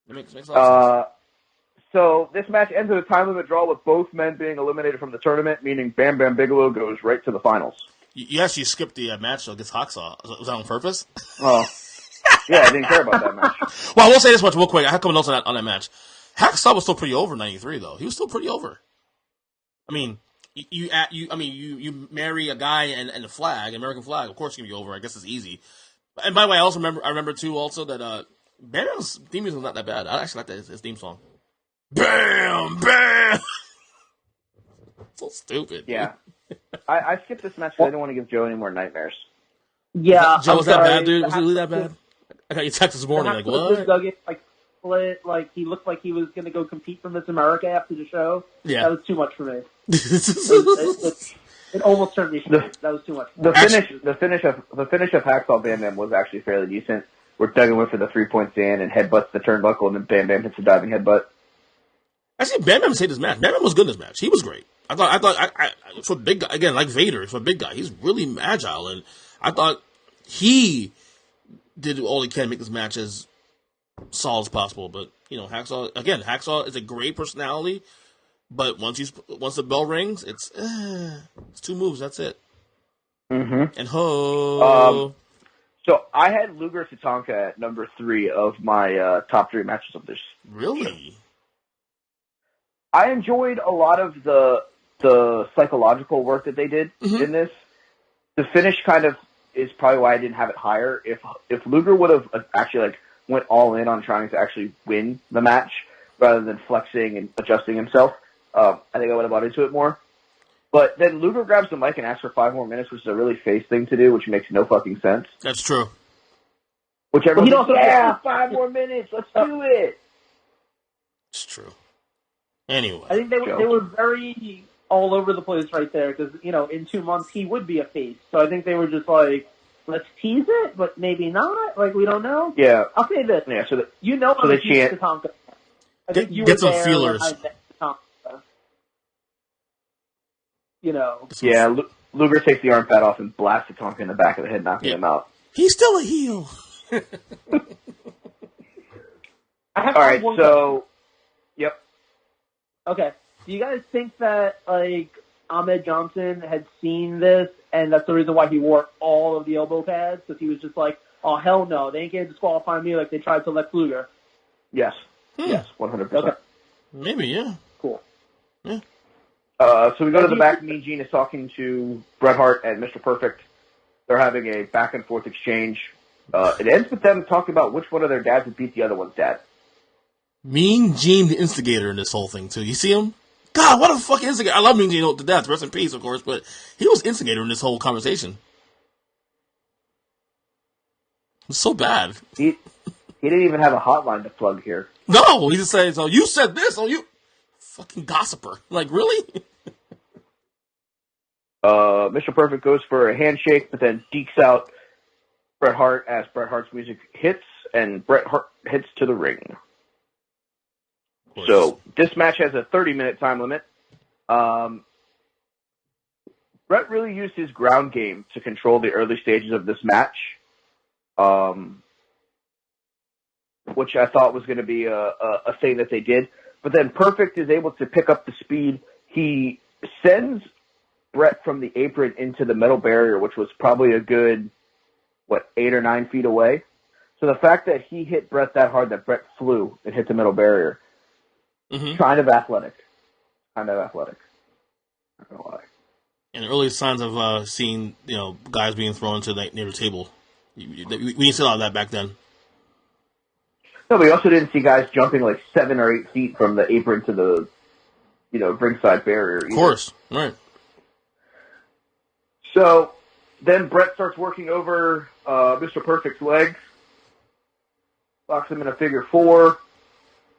It makes a lot of sense. So this match ends in a time limit draw with both men being eliminated from the tournament, meaning Bam Bam Bigelow goes right to the finals. You actually skipped the match though against Hacksaw. Was that on purpose? Oh, yeah, I didn't care about that match. Well, I will say this much real quick. I have a couple notes on that match. Hacksaw was still pretty over in '93 though. He was still pretty over. I mean, you marry a guy and a flag, American flag. Of course, it's gonna be over. I guess it's easy. And by the way, I remember too also that Bam Bam's theme music was not that bad. I actually like his theme song. Bam, bam. So stupid. Yeah, I skipped this match because I didn't want to give Joe any more nightmares. Yeah, Joe, was that bad, dude? Was it really that bad? I got your text this morning. Like what? Split, like he looked like he was going to go compete for Miss America after the show. Yeah, that was too much for me. It almost turned me straight. That was too much. The finish of Hacksaw Bam Bam was actually fairly decent. Where Duggan went for the 3-point stand and headbutts the turnbuckle, and then Bam Bam hits a diving headbutt. Actually, Bam Bam saved this match. Bam Bam was good in this match. He was great. I thought for a big guy, again, like Vader, for a big guy, he's really agile, and I thought he did all he can to make this match as solid as possible. But Hacksaw is a great personality, but once the bell rings, it's 2 moves. That's it. Mm-hmm. And so I had Luger Tatanka at number 3 of my top 3 matches of this. Really? I enjoyed a lot of the psychological work that they did in this. The finish kind of is probably why I didn't have it higher. If Luger would have actually went all in on trying to actually win the match rather than flexing and adjusting himself, I think I would have bought into it more. But then Luger grabs the mic and asks for 5 more minutes, which is a really face thing to do, which makes no fucking sense. That's true. Which everyone's like, 5 more minutes, let's do it. It's true. Anyway. I think they were very all over the place right there, because, in 2 months he would be a face. So I think they were just like, let's tease it, but maybe not. Like, we don't know. Yeah. I'll say this. Yeah, so I'm a huge Tatanka. I think you get were some there feelers. when I met Tatanka. Yeah, Luger takes the arm pad off and blasts Tatanka in the back of the head, knocking him out. He's still a heel. All right, so, yep. Okay. Do you guys think that, Ahmed Johnson had seen this, and that's the reason why he wore all of the elbow pads? Because he was just like, oh, hell no, they ain't going to disqualify me like they tried to Lex Luger. Yes. Yes, 100%. Okay. Maybe, yeah. Cool. Yeah. So we go to the back. Mean Gene is talking to Bret Hart and Mr. Perfect. They're having a back-and-forth exchange. It ends with them talking about which one of their dads would beat the other one's dad. Mean Gene, the instigator in this whole thing, too. You see him? God, what a fucking instigator. I love Mean Gene to death. Rest in peace, of course, but he was instigator in this whole conversation. It's so bad. He didn't even have a hotline to plug here. No, he just says, oh, you said this, oh, you fucking gossiper. Like, really? Mr. Perfect goes for a handshake, but then dekes out Bret Hart as Bret Hart's music hits, and Bret Hart hits to the ring. So this match has a 30-minute time limit. Bret really used his ground game to control the early stages of this match, which I thought was going to be a thing that they did. But then Perfect is able to pick up the speed. He sends Bret from the apron into the metal barrier, which was probably a good, 8 or 9 feet away. So the fact that he hit Bret that hard that Bret flew and hit the metal barrier, kind of athletic. Not gonna lie. And early signs of seeing, guys being thrown to near the table. We didn't see a lot of that back then. No, we also didn't see guys jumping 7 or 8 feet from the apron to the, ringside barrier either. Of course, right. So then Bret starts working over Mr. Perfect's legs. locks him in a figure 4.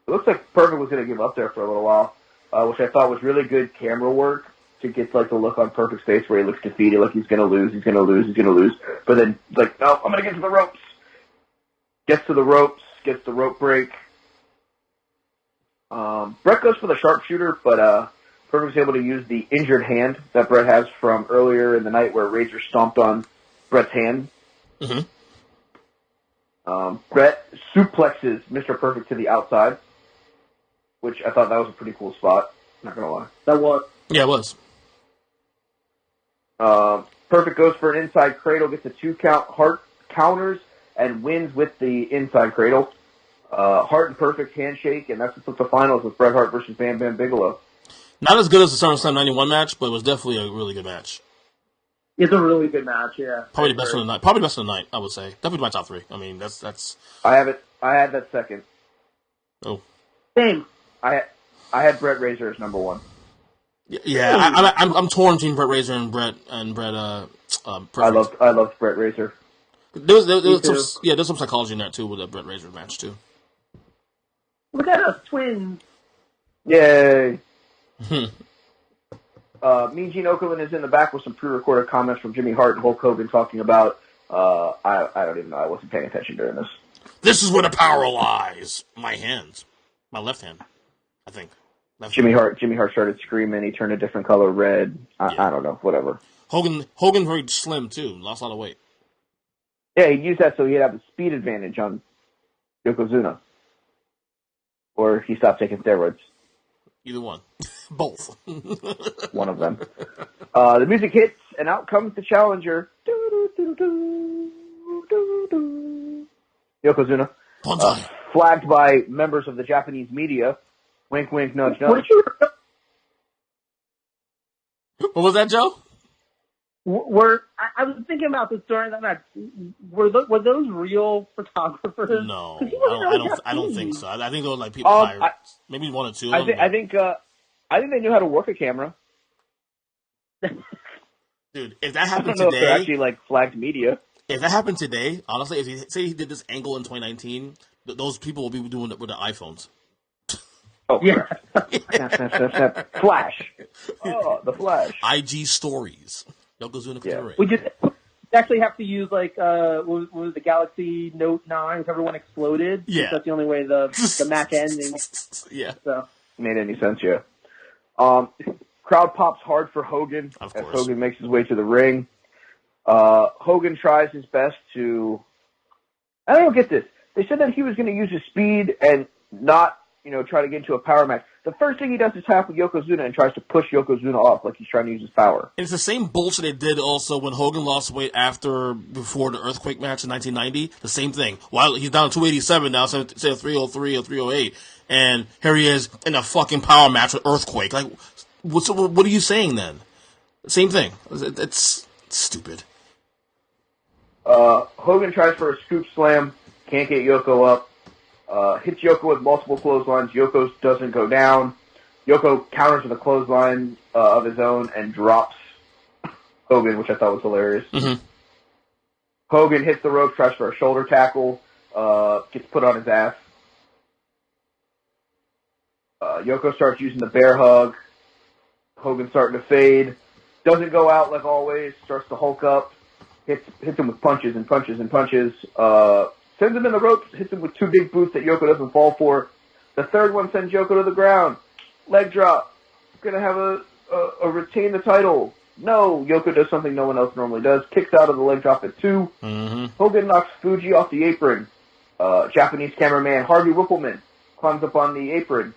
It looks like Perfect was going to give up there for a little while, which I thought was really good camera work to get like the look on Perfect's face where he looks defeated, like he's going to lose, he's going to lose, he's going to lose. But then, like, no, I'm going to get to the ropes. Gets to the ropes, gets the rope break. Bret goes for the sharpshooter, but Perfect's able to use the injured hand that Bret has from earlier in the night where Razor stomped on Bret's hand. Mm-hmm. Bret suplexes Mr. Perfect to the outside, which I thought that was a pretty cool spot. Not going to lie. That was. Yeah, it was. Perfect goes for an inside cradle, gets a 2 count, Hart counters, and wins with the inside cradle. Hart and Perfect handshake, and that's what the finals with Bret Hart versus Bam Bam Bigelow. Not as good as the SummerSlam 91 match, but it was definitely a really good match. It's a really good match, yeah. Probably the best of the night. Probably best of the night, I would say. Definitely my top 3. I mean, that's. I have it. I had that second. Oh. Same. I had Bret Razor as number 1. Yeah, I'm torn between Bret Razor and Bret Perfect. I loved Bret Razor. There was some psychology in that too with that Bret Razor match too. Look at us twins. Yay! Mean Gene Okerlund is in the back with some pre-recorded comments from Jimmy Hart and Hulk Hogan talking about. I don't even know. I wasn't paying attention during this. This is where the power lies. My left hand, I think. Jimmy Hart started screaming. He turned a different color red. I don't know. Whatever. Hogan very slim too. Lost a lot of weight. Yeah, he'd use that so he'd have a speed advantage on Yokozuna. Or he stopped taking steroids. Either one. Both. One of them. The music hits, and out comes the challenger. Yokozuna. Flagged by members of the Japanese media. Wink, wink, nudge, nudge. What was that, Joe? I was thinking about this during that match. Were those real photographers? No, I don't think so. I think those like people hired, maybe 1 or 2. I think they knew how to work a camera. Dude, if that happened I don't know today, if they're actually like flagged media. If that happened today, honestly, if he did this angle in 2019, those people will be doing it with their iPhones. Oh, yeah. Flash. Oh, the Flash. IG stories. Yokozuna Kazure. We just actually have to use like what was the Galaxy Note 9 if everyone exploded. Yeah. That's the only way the match ending. Yeah. So. Made any sense, yeah. Crowd pops hard for Hogan as Hogan makes his way to the ring. Hogan tries his best to... I don't get this. They said that he was going to use his speed and not, try to get into a power match. The first thing he does is tackle Yokozuna and tries to push Yokozuna off like he's trying to use his power. And it's the same bullshit they did also when Hogan lost weight before the Earthquake match in 1990. The same thing. While he's down to 287 now, instead of 303 or 308. And here he is in a fucking power match with Earthquake. Like, what are you saying then? Same thing. It's stupid. Hogan tries for a scoop slam. Can't get Yoko up. Hits Yoko with multiple clotheslines. Yoko doesn't go down. Yoko counters with a clothesline of his own and drops Hogan, which I thought was hilarious. Mm-hmm. Hogan hits the rope, tries for a shoulder tackle, gets put on his ass. Yoko starts using the bear hug. Hogan's starting to fade. Doesn't go out like always. Starts to hulk up. Hits him with punches and punches and punches. Sends him in the ropes, hits him with 2 big boots that Yoko doesn't fall for. The third one sends Yoko to the ground. Leg drop. Gonna have a retain the title. No, Yoko does something no one else normally does. Kicks out of the leg drop at 2. Mm-hmm. Hogan knocks Fuji off the apron. Japanese cameraman Harvey Whippleman climbs up on the apron.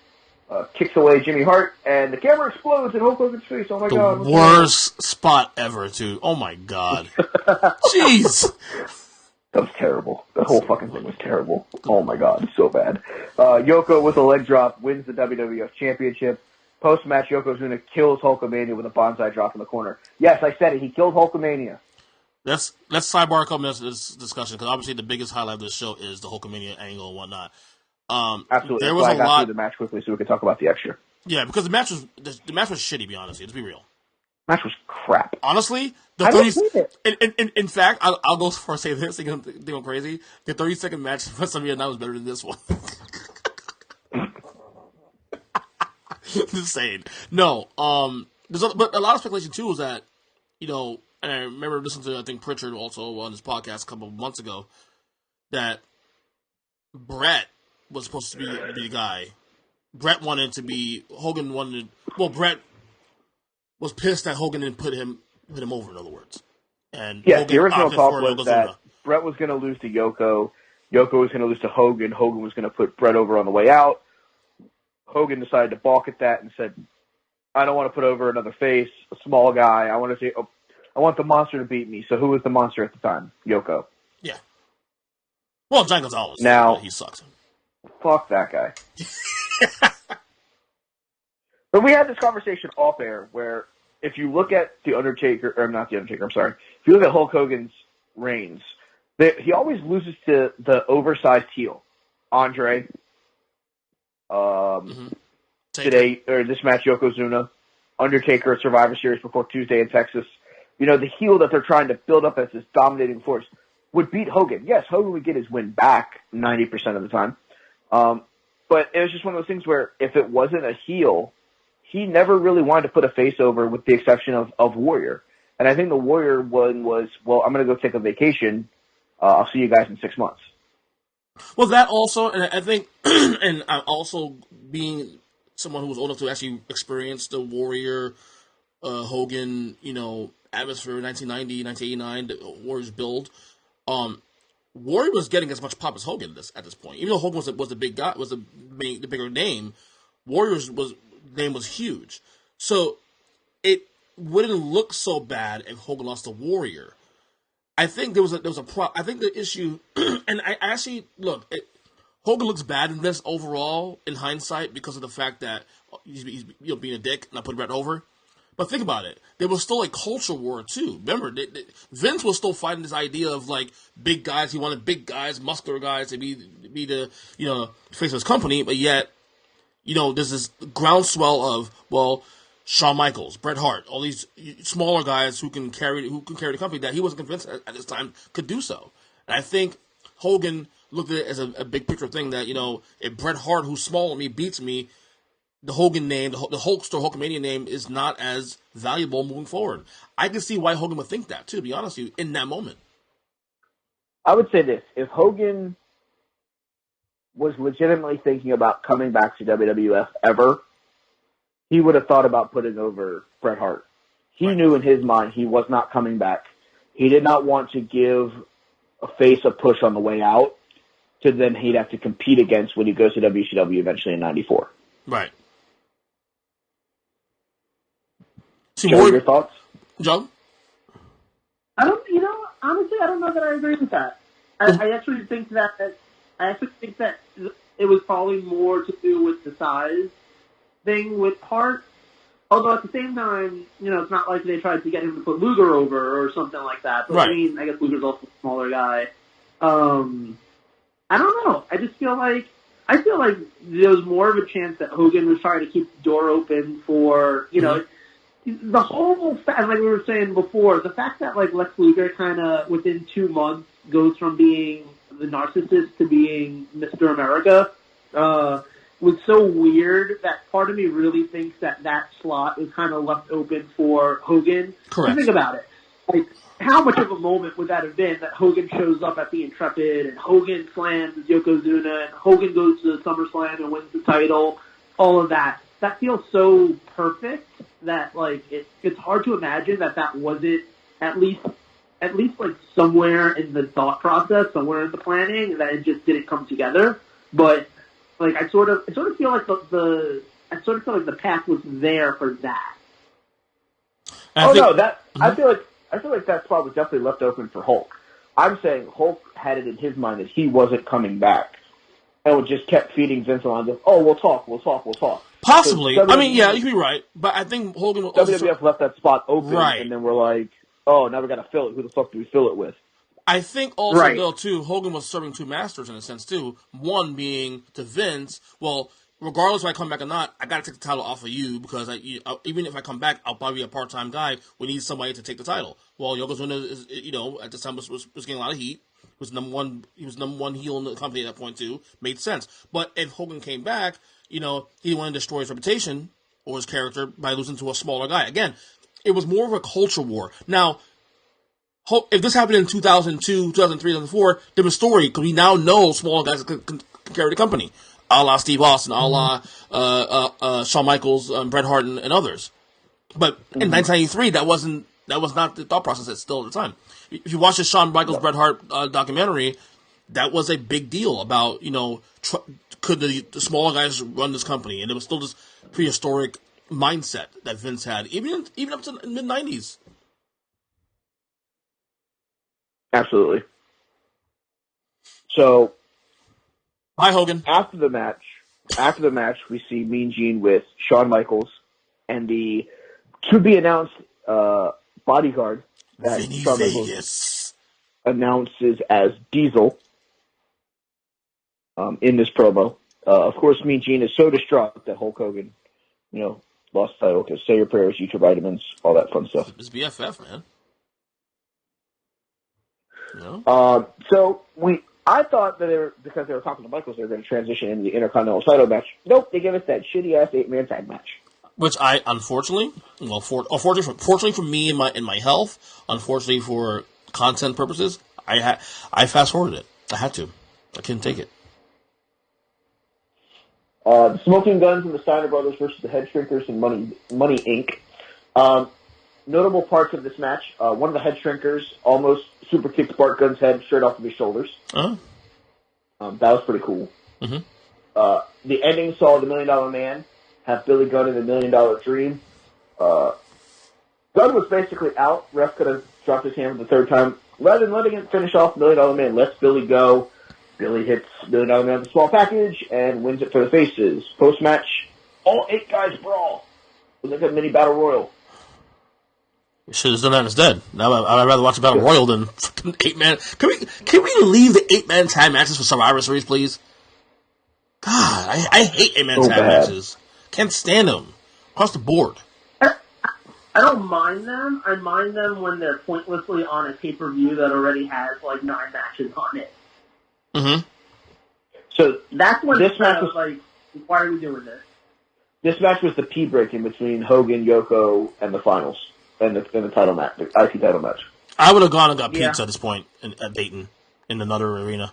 Kicks away Jimmy Hart, and the camera explodes in Hulk Hogan's face. Oh my god. The worst spot ever, too. Oh my god. Jeez. That was terrible. The whole fucking thing was terrible. Oh my god, so bad. Yoko with a leg drop wins the WWF Championship. Post-match, Yokozuna kills Hulkamania with a bonsai drop in the corner. Yes, I said it. He killed Hulkamania. Let's sidebar a couple minutes of this discussion, because obviously the biggest highlight of this show is the Hulkamania angle and whatnot. Absolutely. There was a lot through the match quickly so we could talk about the extra. Yeah, because the match was shitty, to be honest. Let's be real. Match was crap. Honestly, the I 30. didn't hate it. In fact, I'll go for say this. Think I'm crazy. The 30-second match for WrestleMania 9 was better than this one. Just saying. No. But a lot of speculation too is that, and I remember listening to I think Pritchard also on his podcast a couple of months ago that Bret was supposed to be the guy. Bret wanted to be Hogan wanted. Well, Bret was pissed that Hogan didn't put him over. In other words, and Yeah, Hogan the original opted talk for was that Yokozuna. Bret was going to lose to Yoko. Yoko was going to lose to Hogan. Hogan was going to put Bret over on the way out. Hogan decided to balk at that and said, I don't want to put over another face, a small guy. I want the monster to beat me. So who was the monster at the time? Yoko. Yeah. Well, John Gonzalez. Now, he sucks. Fuck that guy. But we had this conversation off air where if you look at The Undertaker, or not The Undertaker, I'm sorry. If you look at Hulk Hogan's reigns, he always loses to the oversized heel. Andre. Today, or this match, Yokozuna. Undertaker at Survivor Series before Tuesday in Texas. The heel that they're trying to build up as this dominating force would beat Hogan. Yes, Hogan would get his win back 90% of the time. But it was just one of those things where if it wasn't a heel, he never really wanted to put a face over with the exception of Warrior. And I think the Warrior one was, well, I'm going to go take a vacation. I'll see you guys in 6 months. Well, that also, and I think, and also being someone who was old enough to actually experience the Warrior, Hogan, atmosphere, 1990, 1989, the Warriors build. Warrior was getting as much pop as Hogan at this point. Even though Hogan was the big guy, was the bigger name, Warrior's name was huge. So it wouldn't look so bad if Hogan lost to Warrior. I think there was a I think the issue, and I actually look. Hogan looks bad in this overall in hindsight because of the fact that he's being a dick and I put Bret over. But think about it. There was still a culture war too. Remember, Vince was still fighting this idea of like big guys. He wanted big guys, muscular guys to be the face of his company. But yet, there's this groundswell of Shawn Michaels, Bret Hart, all these smaller guys who can carry the company that he wasn't convinced at this time could do so. And I think Hogan looked at it as a big picture thing that, if Bret Hart, who's smaller than me, beats me, the Hogan name, the Hulkster, Hulkamania name is not as valuable moving forward. I can see why Hogan would think that, too, to be honest with you, in that moment. I would say this. If Hogan was legitimately thinking about coming back to WWF ever, he would have thought about putting over Bret Hart. He knew in his mind he was not coming back. He did not want to give a face a push on the way out to then he'd have to compete against when he goes to WCW eventually in 94. Right. Joe, your thoughts? Joe? Honestly, I don't know that I agree with that. I actually think that it was probably more to do with the size thing with Hart. Although at the same time, it's not like they tried to get him to put Luger over or something like that. But right. I mean, I guess Luger's also a smaller guy. I don't know. I feel like there was more of a chance that Hogan was trying to keep the door open for, the whole fact, like we were saying before, the fact that like Lex Luger kind of within 2 months goes from being the narcissist to being Mr. America, was so weird that part of me really thinks that slot is kind of left open for Hogan. Correct. Think about it. Like, how much of a moment would that have been that Hogan shows up at the Intrepid and Hogan slams Yokozuna and Hogan goes to SummerSlam and wins the title, all of that. That feels so perfect that like it's hard to imagine that wasn't at least like somewhere in the thought process, somewhere in the planning, that it just didn't come together. But like I sort of feel like the path was there for that. I feel like that spot was definitely left open for Hulk. I'm saying Hulk had it in his mind that he wasn't coming back, and just kept feeding Vince lines of, "Oh, we'll talk." Possibly. I mean, yeah, you could be right, but I think Hogan was WWF left that spot open, right. And then we're like, "Oh, now we got to fill it. Who the fuck do we fill it with?" I think also, though, too, Hogan was serving two masters in a sense, too. One being to Vince, well, regardless if I come back or not, I got to take the title off of you because even if I come back, I'll probably be a part-time guy. We need somebody to take the title. Well, Yokozuna is, at the time was getting a lot of heat. He was number one heel in the company at that point too. Made sense. But if Hogan came back, he didn't want to destroy his reputation or his character by losing to a smaller guy. Again, it was more of a culture war. Now, if this happened in 2002, 2003, 2004, different story, because we now know smaller guys can carry the company. A la Steve Austin, a la Shawn Michaels, Bret Hart, and others. But in 1993, that was not the thought process still at the time. If you watch the Shawn Michaels, Bret Hart documentary, that was a big deal about, could the smaller guys run this company? And it was still this prehistoric mindset that Vince had, even up to the mid-90s. Absolutely. So, hi Hogan. After the match, we see Mean Gene with Shawn Michaels and the to-be-announced bodyguard that Vinny Shawn Vegas announces as Diesel in this promo. Of course, Mean Gene is so distraught that Hulk Hogan, lost the title because say your prayers, eat your vitamins, all that fun stuff. It's BFF, man. I thought that because they were talking to Michaels, they were going to transition into the Intercontinental title match. Nope, they gave us that shitty-ass 8-man tag match. Which I, fortunately for me and my health, unfortunately for content purposes, I fast-forwarded it. I had to. I couldn't take it. The Smoking Guns and the Steiner Brothers versus the Head Shrinkers and Money Inc. Notable parts of this match, one of the Head Shrinkers almost super kicked Bart Gunn's head straight off of his shoulders. Oh. That was pretty cool. Mm-hmm. The ending saw the $1 Million Man have Billy Gunn in the $1 Million Dream. Gunn was basically out. Ref could have dropped his hand for the third time. Rather than letting it finish off, $1 Million Man lets Billy go. Billy hits $1 Million Man with a small package and wins it for the faces. Post-match, all 8 guys brawl. It was like a mini battle royal. We should have done that instead. Now I'd rather watch a battle royal than fucking 8-man. Can we leave the 8-man tag matches for Survivor Series, please? God, I hate 8-man tag matches. Can't stand them across the board. I don't mind them. I mind them when they're pointlessly on a pay-per-view that already has 9 matches on it. Mm-hmm. So that's when this match was why are we doing this? This match was the pee break in between Hogan, Yoko, and the finals. And the title match, the IC title match. I would have gone and got pizza at this point at Dayton in another arena.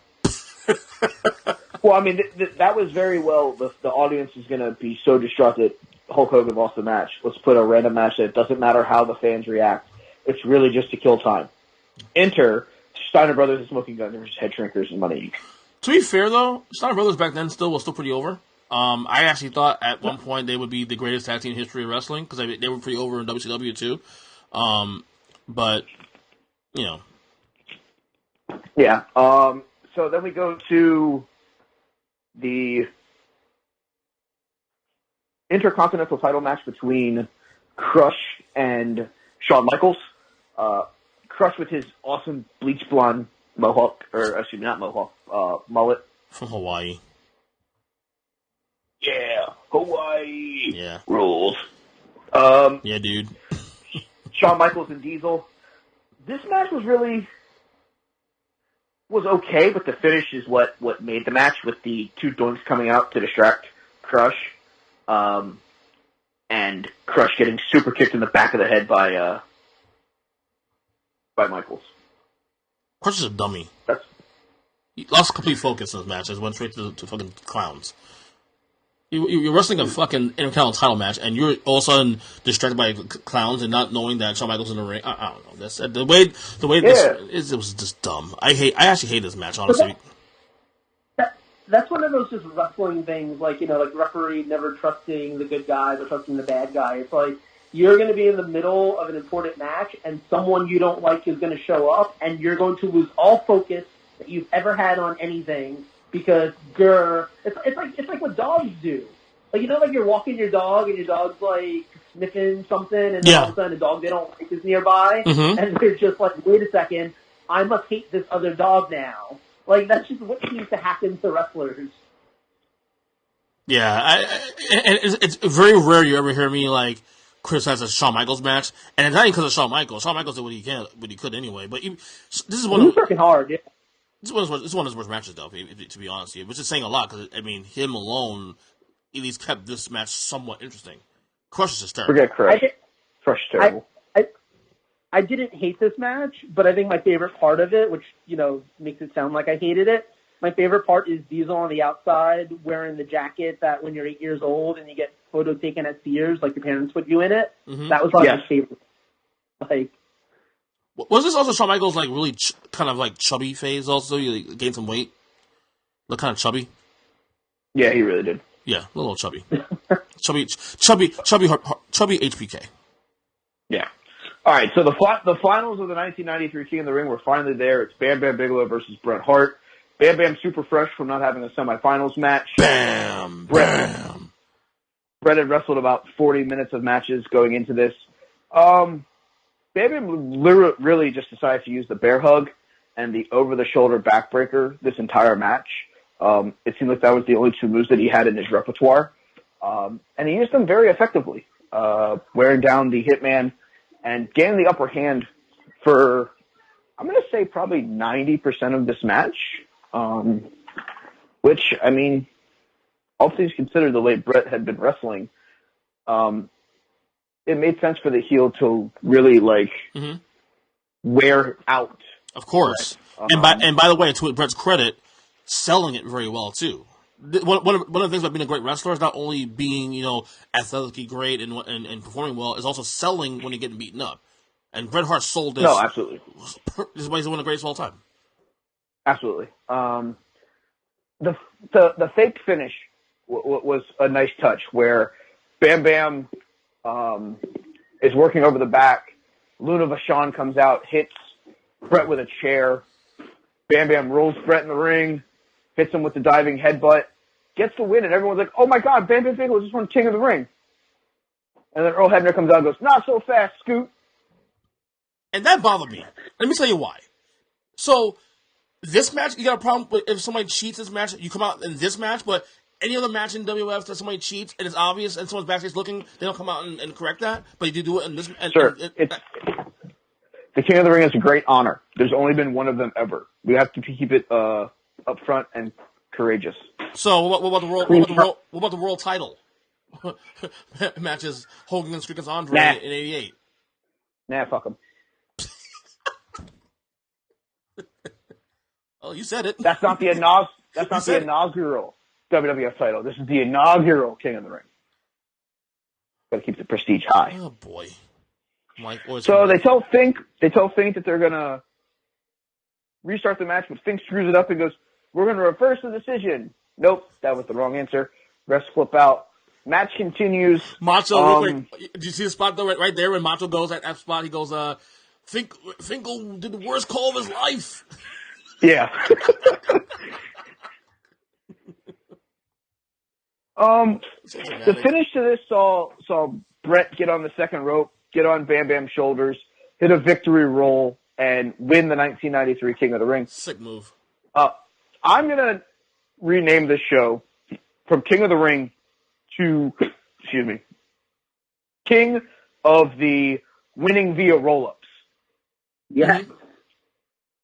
Well, I mean, that was very well. The audience is going to be so distraught that Hulk Hogan lost the match. Let's put a random match that doesn't matter how the fans react. It's really just to kill time. Enter Steiner Brothers and Smoking Guns versus Head Shrinkers and Money Inc. To be fair, though, Steiner Brothers back then was still pretty over. I actually thought at one point they would be the greatest tag team in history of wrestling because they were pretty over in WCW too. But yeah. So then we go to the Intercontinental title match between Crush and Shawn Michaels. Crush with his awesome bleach blonde mohawk, or excuse me, not mohawk, mullet from Hawaii. Yeah, Hawaii. Yeah. Rules. Yeah, dude. Shawn Michaels and Diesel. This match was okay, but the finish is what made the match with the 2 doinks coming out to distract Crush. And Crush getting super kicked in the back of the head by Michaels. Crush is a dummy. He lost complete focus in this match. Just went straight to fucking clowns. You're wrestling a fucking Intercontinental title match, and you're all of a sudden distracted by clowns and not knowing that Shawn Michaels in the ring. I don't know. That's the way it was just dumb. I actually hate this match, honestly. That's one of those just wrestling things, like referee never trusting the good guy but trusting the bad guy. It's like you're going to be in the middle of an important match, and someone you don't like is going to show up, and you're going to lose all focus that you've ever had on anything. Because it's like what dogs do. Like you're walking your dog and your dog's sniffing something, and all of a sudden a dog they don't like is nearby, and they're just like, wait a second, I must hate this other dog now. That's just what seems to happen to wrestlers. Yeah, and it's very rare you ever hear me like criticize a Shawn Michaels match, and it's not even because of Shawn Michaels. Shawn Michaels did what he could anyway. But this is one He of was working hard. Yeah. this one of his worst matches, though. To be honest with you, which is saying a lot because I mean, him alone at least kept this match somewhat interesting. Crush is terrible. Forget Crush. Crush is terrible. I didn't hate this match, but I think my favorite part of it, which makes it sound like I hated it. My favorite part is Diesel on the outside wearing the jacket that when you're 8 years old and you get photo taken at Sears, like your parents put you in it. Mm-hmm. That was probably my favorite. Like, was this also Shawn Michaels like really kind of like chubby phase? Also, you gained some weight, look kind of chubby. Yeah, he really did. Yeah, a little chubby, chubby HBK. Yeah. All right, so the finals of the 1993 King of the Ring were finally there. It's Bam Bam Bigelow versus Bret Hart. Bam Bam super fresh from not having a semifinals match. Bam! Bret had wrestled about 40 minutes of matches going into this. Bam Bam really just decided to use the bear hug and the over-the-shoulder backbreaker this entire match. It seemed like that was the only two moves that he had in his repertoire. And he used them very effectively, wearing down the Hitman and gaining the upper hand for, I'm going to say, probably 90% of this match. Which, I mean, all things considered, the late Bret had been wrestling. It made sense for the heel to really, wear out. Of course. And by the way, to Bret's credit, selling it very well, too. One of the things about being a great wrestler is not only being, athletically great and performing well, is also selling when you're getting beaten up. And Bret Hart sold this. No, absolutely. This is why he's one of the greatest of all time. Absolutely. The fake finish was a nice touch where Bam Bam is working over the back. Luna Vachon comes out, hits Bret with a chair. Bam Bam rolls Bret in the ring, hits him with the diving headbutt, gets the win, and everyone's like, oh my God, Bam Bam Bigelow just won King of the Ring. And then Earl Hebner comes out and goes, not so fast, Scoot. And that bothered me. Let me tell you why. So, this match, you got a problem with if somebody cheats this match, you come out in this match, but any other match in WWF that somebody cheats and it's obvious and someone's backstage looking, they don't come out and correct that, but you do it in this. Sir, the King of the Ring is a great honor. There's only been one of them ever. We have to keep it upfront and courageous. So what about the world? What about the world title matches? Hogan and Streak Andre in '88. Nah, fuck them. Oh, you said it. That's not the inaugural WWF title. This is the inaugural King of the Ring. Got to keep the prestige high. Oh boy. So they tell Fink that they're gonna restart the match, but Fink screws it up and goes, "We're gonna reverse the decision." Nope, that was the wrong answer. Refs flip out. Match continues. Macho, did you see the spot though right there when Macho goes at that spot? He goes, Finkel did the worst call of his life. Yeah. The finish to this saw Bret get on the second rope, get on Bam Bam's shoulders, hit a victory roll, and win the 1993 King of the Ring. Sick move. I'm going to rename this show from King of the Ring to, King of the Winning Via Roll-Ups. Yeah.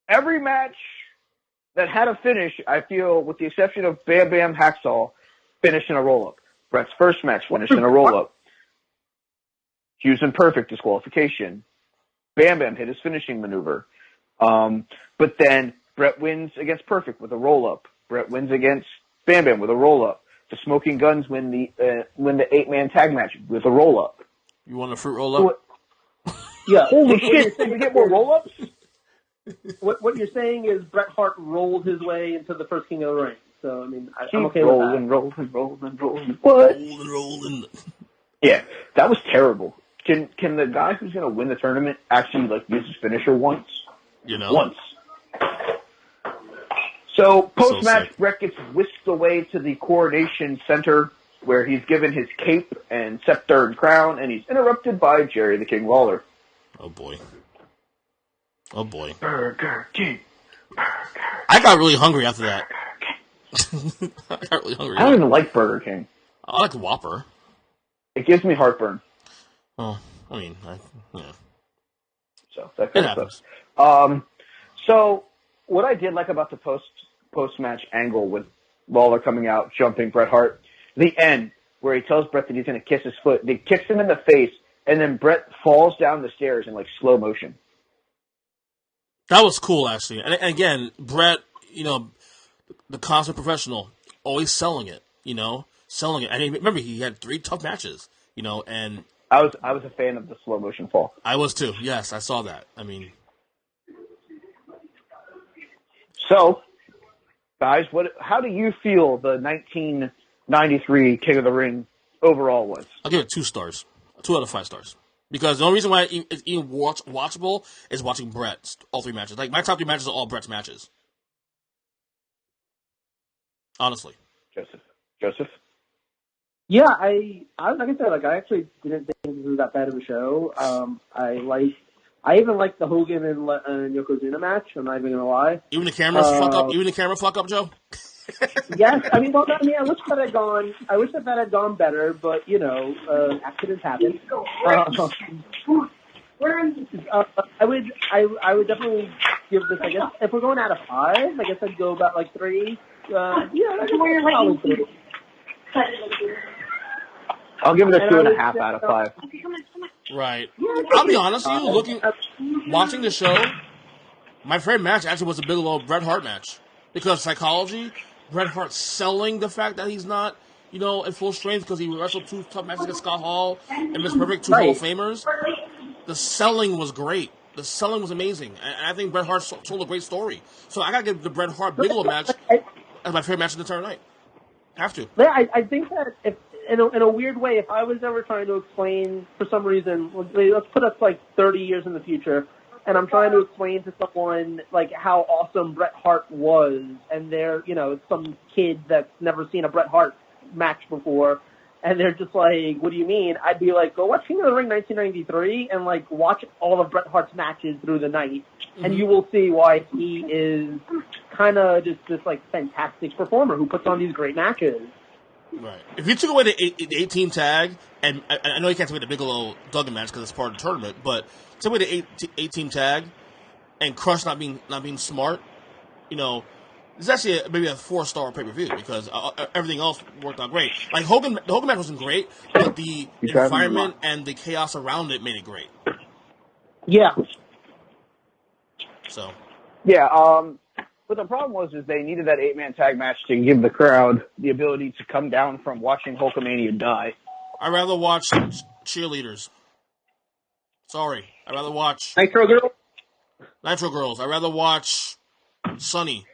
Every match that had a finish, I feel, with the exception of Bam Bam Hacksaw, finished in a roll-up. Bret's first match finished in a roll-up. Hughes and Perfect disqualification. Bam Bam hit his finishing maneuver. But then Bret wins against Perfect with a roll-up. Bret wins against Bam Bam with a roll-up. The Smoking Guns win the 8-man tag match with a roll-up. You want a fruit roll-up? Yeah. Holy shit! So you get more roll-ups? What you're saying is Bret Hart rolled his way into the first King of the Ring. So, I mean, I'm okay with that. Rolling. What? Rolling. Yeah, that was terrible. Can the guy who's going to win the tournament actually, use his finisher once? Once. So, post-match, Bret gets whisked away to the Coronation Center, where he's given his cape and scepter and crown, and he's interrupted by Jerry the King Lawler. Oh, boy. Burger King. I got really hungry after that. I got really hungry. I don't even like Burger King. I like the Whopper. It gives me heartburn. Oh, I mean, yeah. So that It kind of happens. stuff. So what I did like about the post match angle with Lawler coming out, jumping Bret Hart, the end where he tells Bret that he's going to kiss his foot, he kicks him in the face, and then Bret falls down the stairs in like slow motion. That was cool, actually. And again, Bret, the consummate professional, always selling it. Selling it. And remember, he had 3 tough matches. And I was a fan of the slow motion fall. I was too. Yes, I saw that. I mean, so guys, how do you feel the 1993 King of the Ring overall was? I'll give it 2 stars. 2 out of 5 stars. Because the only reason why it's even watchable is watching Bret's all 3 matches. Like, my top 3 matches are all Bret's matches. Honestly. Joseph? Yeah, I like I said, like, I actually didn't think this was that bad of a show. I even liked the Hogan and Yokozuna match. I'm not even gonna lie. Even the cameras fuck up. Even the camera fuck up, Joe. Yes, I mean, I wish that had gone. I wish that had gone better, but accidents happen. I would definitely give this. I guess if we're going out of 5, I guess I'd go about like 3. Probably 3. I'll give it a 2.5 out of 5. Right. I'll be honest with you. Watching the show, my favorite match actually was the Bigelow Bret Hart match because psychology. Bret Hart selling the fact that he's not, in full strength because he wrestled 2 tough matches against Scott Hall and Miss Perfect, 2 Hall of Famers. The selling was great. The selling was amazing. And I think Bret Hart told a great story. So I got to give the Bret Hart Bigelow match as my favorite match of the entire night. Have to. Yeah, I think that if in a weird way, if I was ever trying to explain for some reason, let's put us like 30 years in the future, and I'm trying to explain to someone like how awesome Bret Hart was, and they're some kid that's never seen a Bret Hart match before, and they're just like, "What do you mean?" I'd be like, "Go watch King of the Ring 1993 and like watch all of Bret Hart's matches through the night, and you will see why he is kind of just this like fantastic performer who puts on these great matches." Right. If you took away the 8-team tag, and I know you can't take away the Bigelow Duggan match because it's part of the tournament, but take away the 8-team tag and Crush not being smart, it's actually maybe a 4-star pay-per-view because everything else worked out great. Like the Hogan match wasn't great, but the environment and the chaos around it made it great. Yeah. So. Yeah. But the problem was they needed that 8-man tag match to give the crowd the ability to come down from watching Hulkamania die. I'd rather watch cheerleaders. Sorry. I'd rather watch Nitro Girls. I'd rather watch Sunny.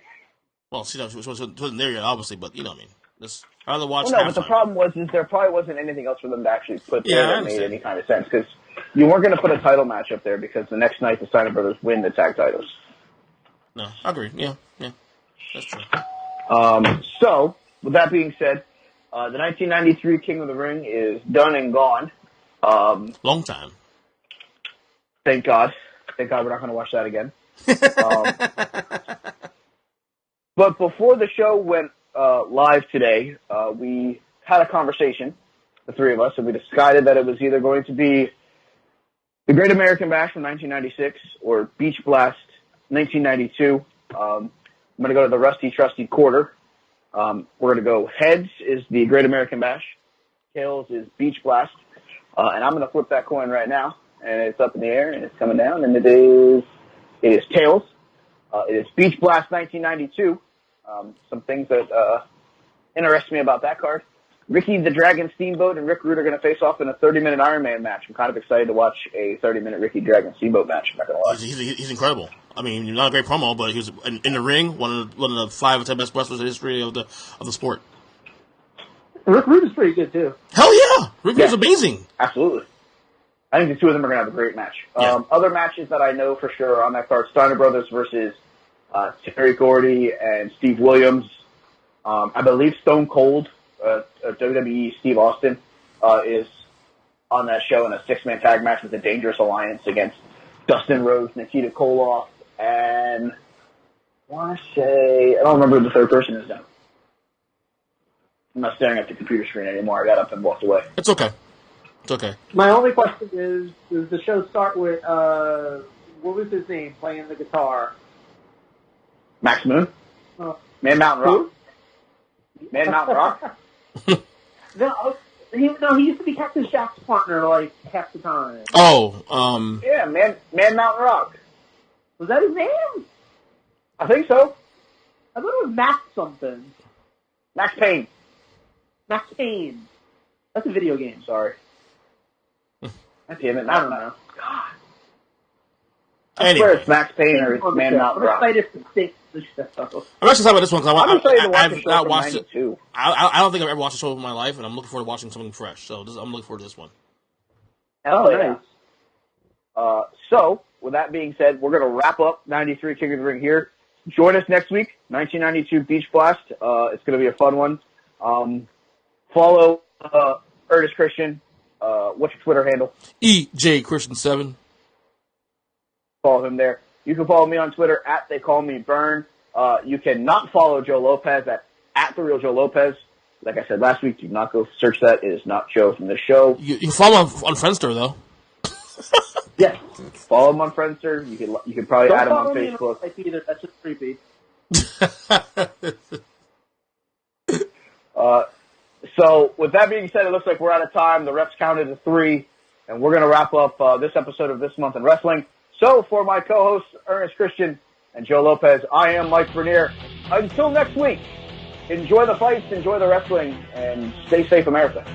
Well, she wasn't there yet, obviously, but you know what I mean. I'd rather watch Well, no, but the problem was there probably wasn't anything else for them to actually put there that made any kind of sense. Because you weren't going to put a title match up there because the next night the Steiner Brothers win the tag titles. No, I agree. Yeah, that's true. So, with that being said, the 1993 King of the Ring is done and gone. Long time. Thank God. Thank God we're not going to watch that again. But before the show went live today, we had a conversation, the 3 of us, and we decided that it was either going to be the Great American Bash from 1996 or Beach Blast 1992. I'm going to go to the Rusty Trusty Quarter. We're going to go heads is the Great American Bash. Tails is Beach Blast. And I'm going to flip that coin right now. And it's up in the air, and it's coming down, and it is Tails. It is Beach Blast 1992. Some things that interest me about that card. Ricky the Dragon Steamboat and Rick Rude are going to face off in a 30-minute Iron Man match. I'm kind of excited to watch a 30-minute Ricky Dragon Steamboat match. I'm not going to lie. He's incredible. I mean, not a great promo, but he was in the ring, one of the 5 or 10 best wrestlers in the history of the sport. Rick Rude is pretty good too. Hell yeah, Rick Rude's amazing. Absolutely. I think the 2 of them are going to have a great match. Other matches that I know for sure are on that card: Steiner Brothers versus Terry Gordy and Steve Williams. I believe Stone Cold, WWE Steve Austin, is on that show in a 6-man tag match with the Dangerous Alliance against Dustin Rhodes, Nikita Koloff, and I want to say, I don't remember who the third person is now. I'm not staring at the computer screen anymore. I got up and walked away. It's okay. It's okay. My only question is, does the show start with, what was his name, playing the guitar? Max Moon? Man Mountain Rock. Man Mountain Rock? No, he used to be Captain Shaft's partner, like, half the time. Oh, Yeah, Man Mountain Rock. Was that his name? I think so. I thought it was Max something. Max Payne. Max Payne. That's a video game. Sorry. Damn it. I don't know. God. I swear it's Max Payne or it's Man Mountain Rock. I'm excited to see the show. I'm actually talking about this one because I'm excited to watch the show not from watched 92. it. I don't think I've ever watched a show in my life, and I'm looking forward to watching something fresh. So I'm looking forward to this one. Oh, nice. So, with that being said, we're going to wrap up 93 King of the Ring here. Join us next week, 1992 Beach Blast. It's going to be a fun one. Follow Earnest Christian. What's your Twitter handle? EJ Christian 7. Follow him there. You can follow me on Twitter at They Call Me Burn. You cannot follow Joe Lopez at The Real Joe Lopez. Like I said last week, do not go search that. It is not Joe from the show. You can follow him on Friendster, though. Yes. Follow him on Friendster. You can probably add him on Facebook. Don't either. That's just creepy. So, with that being said, it looks like we're out of time. The refs counted to 3, and we're going to wrap up this episode of This Month in Wrestling. So, for my co-hosts, Ernest Christian and Joe Lopez, I am Mike Bernier. Until next week, enjoy the fights, enjoy the wrestling, and stay safe, America.